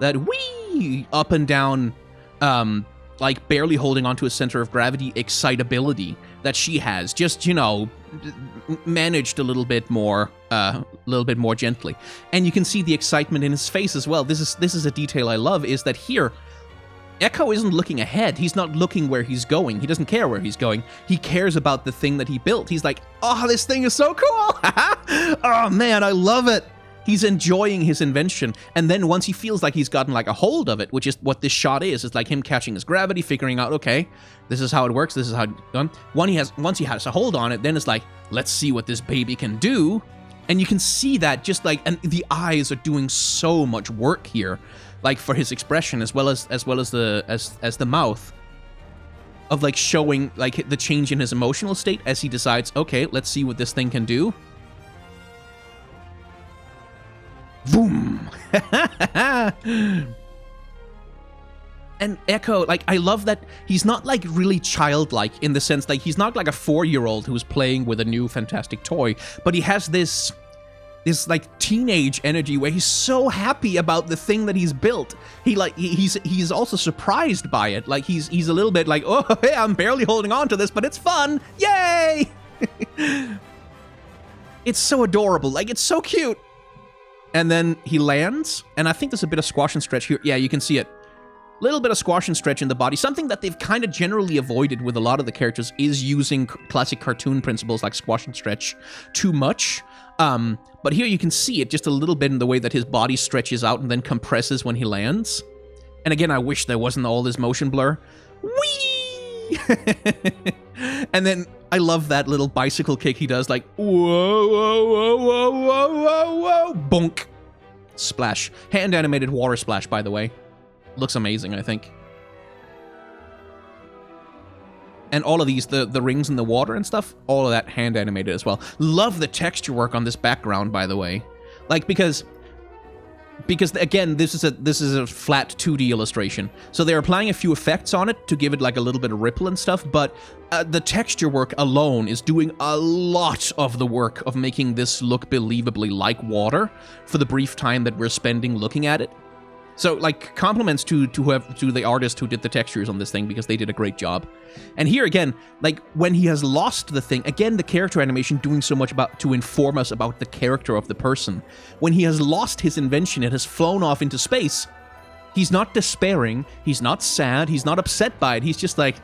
wee up and down, like, barely holding onto a center of gravity excitability that she has. Just, you know, managed a little bit more gently. And you can see the excitement in his face as well. This is a detail I love, is that here, Ekko isn't looking ahead. He's not looking where he's going. He doesn't care where he's going. He cares about the thing that he built. He's like, oh, this thing is so cool. Oh, man, I love it. He's enjoying his invention. And then once he feels like he's gotten like a hold of it, which is what this shot is, it's like him catching his gravity, figuring out, okay, this is how it works, this is how it's done. Once he has a hold on it, then it's like, let's see what this baby can do. And you can see that just like, and the eyes are doing so much work here, like for his expression as well as the mouth, of like showing like the change in his emotional state as he decides, okay, let's see what this thing can do. Boom! And Ekko, like, I love that he's not, like, really childlike in the sense, like, he's not like a 4-year-old who's playing with a new fantastic toy, but he has this, like, teenage energy where he's so happy about the thing that he's built. He's also surprised by it. Like, he's a little bit like, oh, hey, I'm barely holding on to this, but it's fun! Yay! It's so adorable. Like, it's so cute! And then he lands, and I think there's a bit of squash and stretch here. Yeah, you can see it. Little bit of squash and stretch in the body. Something that they've kind of generally avoided with a lot of the characters is using classic cartoon principles like squash and stretch too much. But here you can see it just a little bit in the way that his body stretches out and then compresses when he lands. And again, I wish there wasn't all this motion blur. Whee! And then I love that little bicycle kick he does, like, whoa, whoa, whoa, whoa, whoa, whoa, whoa, bonk. Splash. Hand-animated water splash, by the way. Looks amazing, I think. And all of these, the rings in the water and stuff, all of that hand-animated as well. Love the texture work on this background, by the way. Like, because again, this is a flat 2D illustration. So they're applying a few effects on it to give it like a little bit of ripple and stuff, but the texture work alone is doing a lot of the work of making this look believably like water for the brief time that we're spending looking at it. So, like, compliments to the artist who did the textures on this thing, because they did a great job. And here again, like, when he has lost the thing, again, the character animation doing so much to inform us about the character of the person. When he has lost his invention, it has flown off into space, he's not despairing, he's not sad, he's not upset by it, he's just like,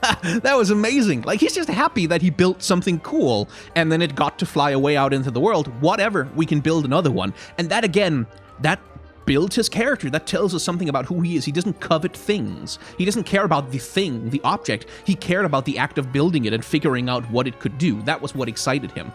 that was amazing. Like, he's just happy that he built something cool, and then it got to fly away out into the world. Whatever, we can build another one. And that, again, that builds his character. That tells us something about who he is. He doesn't covet things. He doesn't care about the thing, the object. He cared about the act of building it and figuring out what it could do. That was what excited him.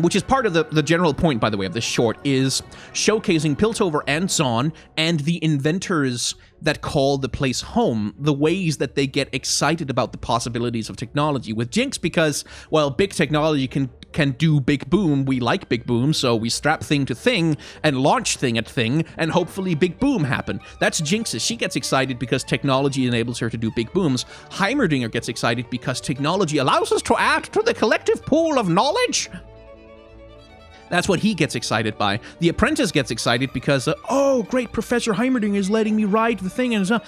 Which is part of the general point, by the way, of this short, is showcasing Piltover and Zon and the inventors that call the place home, the ways that they get excited about the possibilities of technology. With Jinx, because, well, big technology can can do Big Boom. We like Big Boom, so we strap thing to thing and launch thing at thing, and hopefully Big Boom happen. That's Jinx's. She gets excited because technology enables her to do big booms. Heimerdinger gets excited because technology allows us to add to the collective pool of knowledge. That's what he gets excited by. The apprentice gets excited because, oh, great, Professor Heimerdinger is letting me ride the thing. And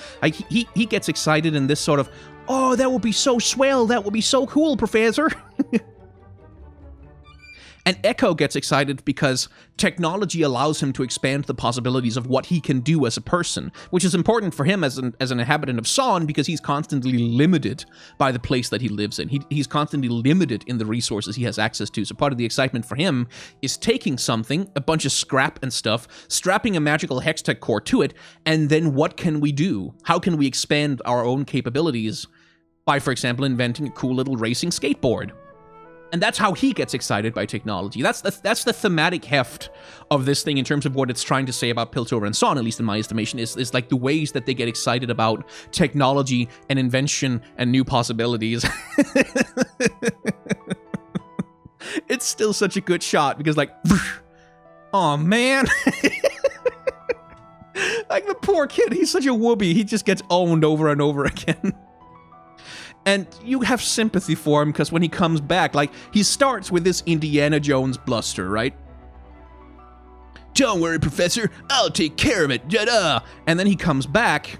he gets excited in this sort of, oh, that will be so swell. That will be so cool, Professor. And Ekko gets excited because technology allows him to expand the possibilities of what he can do as a person, which is important for him as an inhabitant of Son because he's constantly limited by the place that he lives in. He's constantly limited in the resources he has access to. So part of the excitement for him is taking something, a bunch of scrap and stuff, strapping a magical Hextech core to it, and then what can we do? How can we expand our own capabilities by, for example, inventing a cool little racing skateboard? And that's how he gets excited by technology. That's the thematic heft of this thing in terms of what it's trying to say about Piltover and Son, at least in my estimation, is like the ways that they get excited about technology and invention and new possibilities. It's still such a good shot because like, oh man. Like the poor kid, he's such a whoopee. He just gets owned over and over again. And you have sympathy for him because when he comes back, like, he starts with this Indiana Jones bluster, right? Don't worry, Professor, I'll take care of it, da-da! And then he comes back,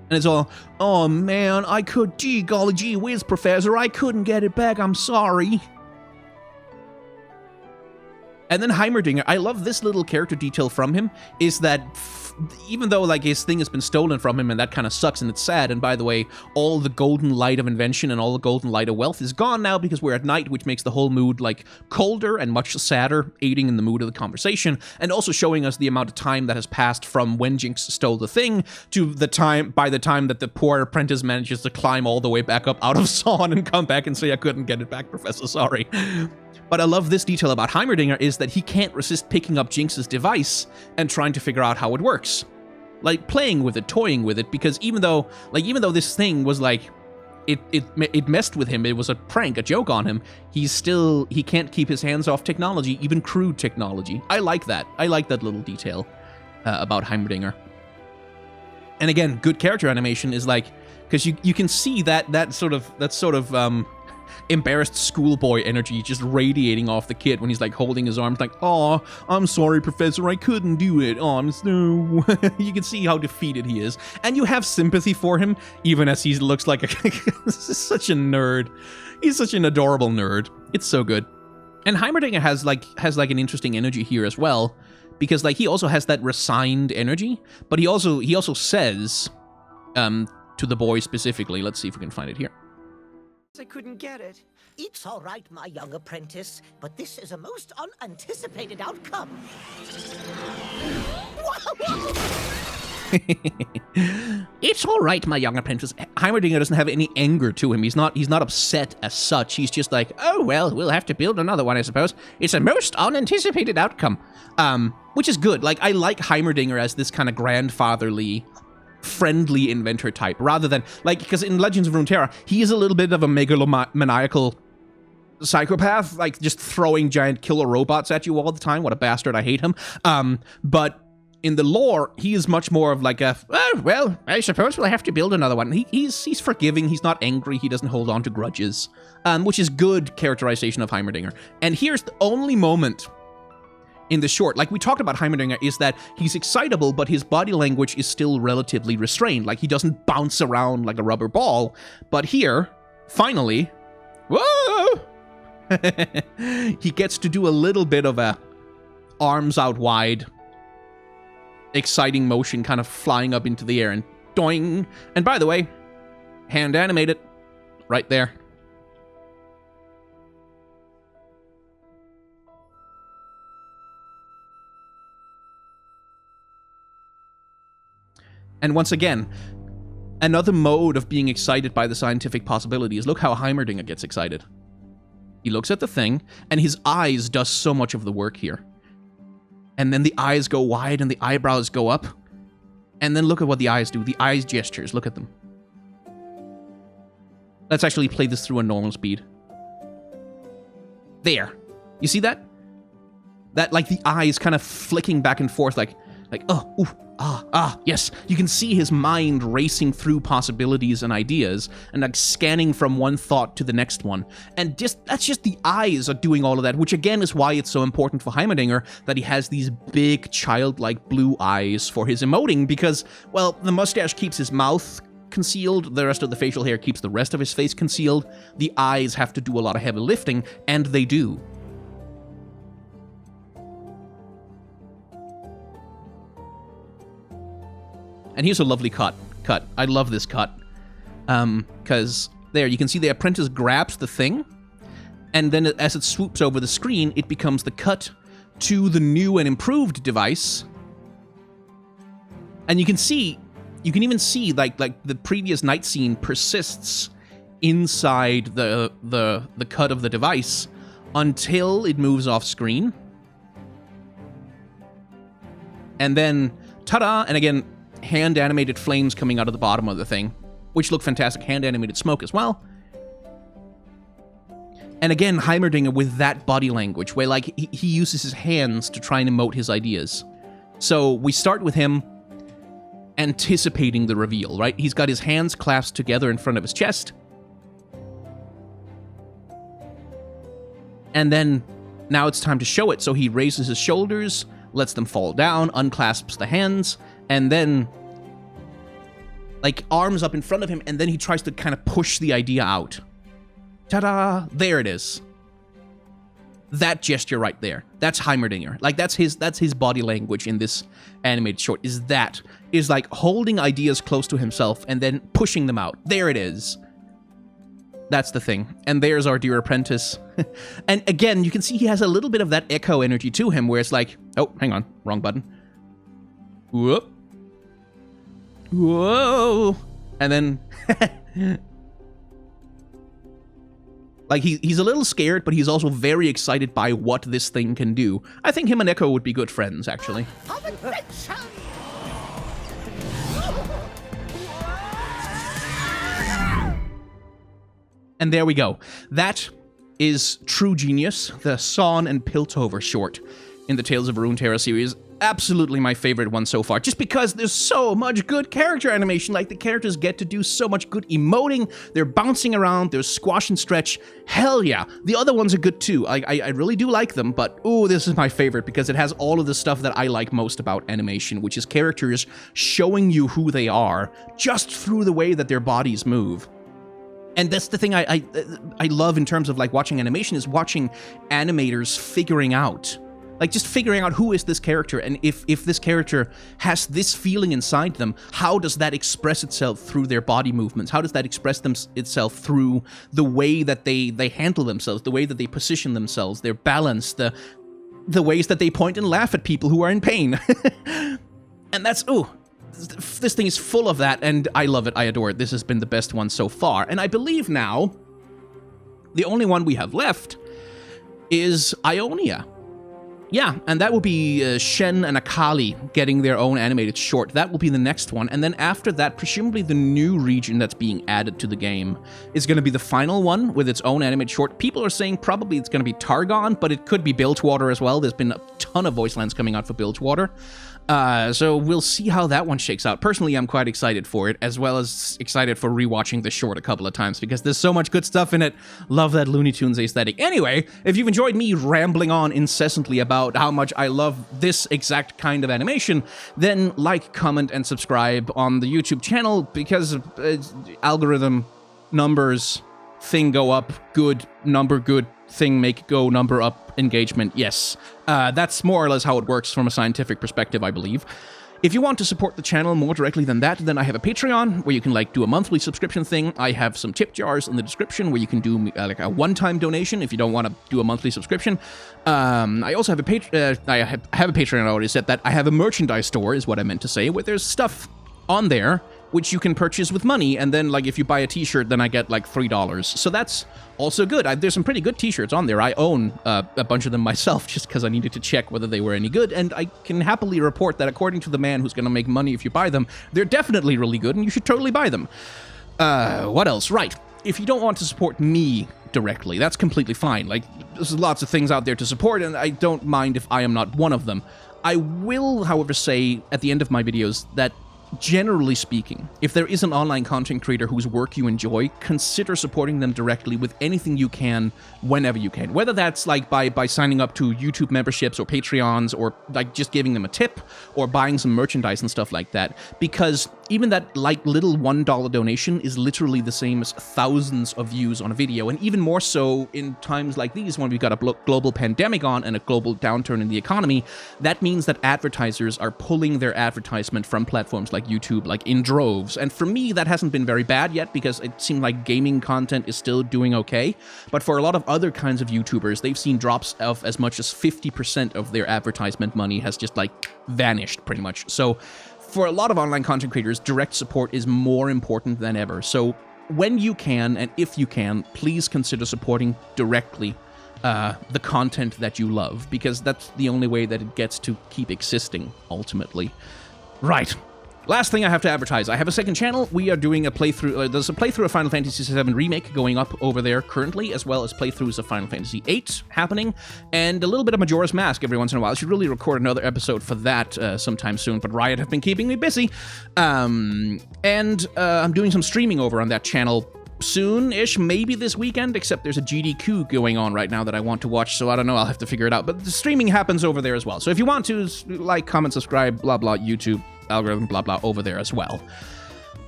and it's all, oh man, gee golly gee whiz, Professor, I couldn't get it back, I'm sorry. And then Heimerdinger, I love this little character detail from him, is that even though like his thing has been stolen from him and that kind of sucks and it's sad, and by the way, all the golden light of invention and all the golden light of wealth is gone now because we're at night, which makes the whole mood like colder and much sadder, aiding in the mood of the conversation, and also showing us the amount of time that has passed from when Jinx stole the thing to the time, by the time that the poor apprentice manages to climb all the way back up out of Son and come back and say, I couldn't get it back, Professor, sorry. But I love this detail about Heimerdinger is that he can't resist picking up Jinx's device and trying to figure out how it works. Like, playing with it, toying with it, because even though this thing was like, it messed with him, it was a prank, a joke on him, he can't keep his hands off technology, even crude technology. I like that. I like that little detail about Heimerdinger. And again, good character animation is like, because you can see that sort of embarrassed schoolboy energy just radiating off the kid when he's like holding his arms like, oh, I'm sorry, Professor, I couldn't do it. Oh, no. You can see how defeated he is. And you have sympathy for him, even as he looks like such a nerd. He's such an adorable nerd. It's so good. And Heimerdinger has like an interesting energy here as well, because like he also has that resigned energy, but he also says to the boy specifically, let's see if we can find it here. I couldn't get it. It's all right, my young apprentice, but this is a most unanticipated outcome. It's all right, my young apprentice. Heimerdinger doesn't have any anger to him. He's not upset as such. He's just like, oh, well, we'll have to build another one, I suppose. It's a most unanticipated outcome. Which is good. Like, I like Heimerdinger as this kind of grandfatherly, friendly inventor type, rather than, like, because in Legends of Runeterra, he is a little bit of a megalomaniacal psychopath, like, just throwing giant killer robots at you all the time. What a bastard, I hate him. But in the lore, he is much more of like a, oh, well, I suppose we'll have to build another one. He's forgiving, he's not angry, he doesn't hold on to grudges, which is good characterization of Heimerdinger. And here's the only moment in the short, like we talked about Heimerdinger, is that he's excitable, but his body language is still relatively restrained. Like, he doesn't bounce around like a rubber ball. But here, finally, whoa! He gets to do a little bit of a arms out wide, exciting motion, kind of flying up into the air and doing. And by the way, hand animated right there. And once again, another mode of being excited by the scientific possibilities. Look how Heimerdinger gets excited. He looks at the thing, and his eyes does so much of the work here. And then the eyes go wide, and the eyebrows go up. And then look at what the eyes do. The eyes gestures, look at them. Let's actually play this through a normal speed. There. You see that? That, like, the eyes kind of flicking back and forth, like, oh, ooh, yes. You can see his mind racing through possibilities and ideas, and, like, scanning from one thought to the next one. And that's just the eyes are doing all of that, which, again, is why it's so important for Heimerdinger that he has these big, childlike blue eyes for his emoting, because, well, the mustache keeps his mouth concealed, the rest of the facial hair keeps the rest of his face concealed, the eyes have to do a lot of heavy lifting, and they do. And here's a lovely cut. I love this cut. Because there, you can see the apprentice grabs the thing, and then as it swoops over the screen, it becomes the cut to the new and improved device. And you can even see, like the previous night scene persists inside the cut of the device until it moves off screen. And then, ta-da, and again, hand-animated flames coming out of the bottom of the thing, which look fantastic. Hand-animated smoke as well. And again, Heimerdinger with that body language, where, like, he uses his hands to try and emote his ideas. So we start with him anticipating the reveal, right? He's got his hands clasped together in front of his chest. And then, now it's time to show it, so he raises his shoulders, lets them fall down, unclasps the hands, and then, like, arms up in front of him, and then he tries to kind of push the idea out. Ta-da! There it is. That gesture right there. That's Heimerdinger. Like, that's his body language in this animated short, is like holding ideas close to himself and then pushing them out. There it is. That's the thing. And there's our dear apprentice. And again, you can see he has a little bit of that Ekko energy to him, where it's like, oh, hang on, wrong button. Whoop. Whoa. And then, like, he's a little scared, but he's also very excited by what this thing can do. I think him and Ekko would be good friends, actually. And there we go. That is True Genius, the Son and Piltover short in the Tales of Runeterra series. Absolutely my favorite one so far, just because there's so much good character animation. Like, the characters get to do so much good emoting, they're bouncing around, there's squash and stretch. Hell yeah. The other ones are good too. I really do like them, but ooh, this is my favorite because it has all of the stuff that I like most about animation, which is characters showing you who they are just through the way that their bodies move. And that's the thing I love in terms of, like, watching animation, is watching animators figuring out, like, just figuring out who is this character, and if this character has this feeling inside them, how does that express itself through their body movements? How does that express itself through the way that they handle themselves, the way that they position themselves, their balance, the ways that they point and laugh at people who are in pain. And that's, ooh, this thing is full of that, and I love it, I adore it. This has been the best one so far, and I believe now the only one we have left is Ionia. Yeah, and that will be Shen and Akali getting their own animated short. That will be the next one. And then after that, presumably the new region that's being added to the game is going to be the final one with its own animated short. People are saying probably it's going to be Targon, but it could be Bilgewater as well. There's been a ton of voice lines coming out for Bilgewater. So we'll see how that one shakes out. Personally, I'm quite excited for it, as well as excited for rewatching the short a couple of times, because there's so much good stuff in it. Love that Looney Tunes aesthetic. Anyway, if you've enjoyed me rambling on incessantly about how much I love this exact kind of animation, then like, comment, and subscribe on the YouTube channel, because algorithm numbers thing go up, good number good thing make go number up engagement. Yes, that's more or less how it works from a scientific perspective, I believe. If you want to support the channel more directly than that, then I have a Patreon where you can, like, do a monthly subscription thing. I have some tip jars in the description where you can do like a one-time donation if you don't want to do a monthly subscription. I also have a I have a Patreon. I already said that. I have a merchandise store, is what I meant to say, where there's stuff on there which you can purchase with money, and then, like, if you buy a t-shirt, then I get, like, $3. So that's also good. There's some pretty good t-shirts on there. I own a bunch of them myself, just because I needed to check whether they were any good, and I can happily report that according to the man who's going to make money if you buy them, they're definitely really good, and you should totally buy them. What else? Right. If you don't want to support me directly. That's completely fine. Like, there's lots of things out there to support, and I don't mind if I am not one of them. I will, however, say at the end of my videos that, generally speaking, if there is an online content creator whose work you enjoy, consider supporting them directly with anything you can, whenever you can. Whether that's like by signing up to YouTube memberships or Patreons, or like just giving them a tip, or buying some merchandise and stuff like that. Because even that like little $1 donation is literally the same as thousands of views on a video, and even more so in times like these when we've got a global pandemic on and a global downturn in the economy. That means that advertisers are pulling their advertisement from platforms like YouTube, like in droves. And for me, that hasn't been very bad yet, because it seemed like gaming content is still doing okay. But for a lot of other kinds of YouTubers, they've seen drops of as much as 50% of their advertisement money has just like vanished pretty much. So for a lot of online content creators, direct support is more important than ever. So when you can, and if you can, please consider supporting directly the content that you love, because that's the only way that it gets to keep existing, ultimately. Right. Last thing I have to advertise, I have a second channel. We are doing a playthrough, there's a playthrough of Final Fantasy VII Remake going up over there currently, as well as playthroughs of Final Fantasy VIII happening, and a little bit of Majora's Mask every once in a while. I should really record another episode for that sometime soon, but Riot have been keeping me busy. I'm doing some streaming over on that channel soon-ish, maybe this weekend, except there's a GDQ going on right now that I want to watch, so I don't know, I'll have to figure it out. But the streaming happens over there as well. So if you want to, like, comment, subscribe, blah, blah, YouTube, algorithm, blah, blah, over there as well.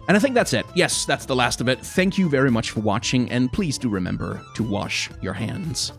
And I think that's it. Yes, that's the last of it. Thank you very much for watching, and please do remember to wash your hands.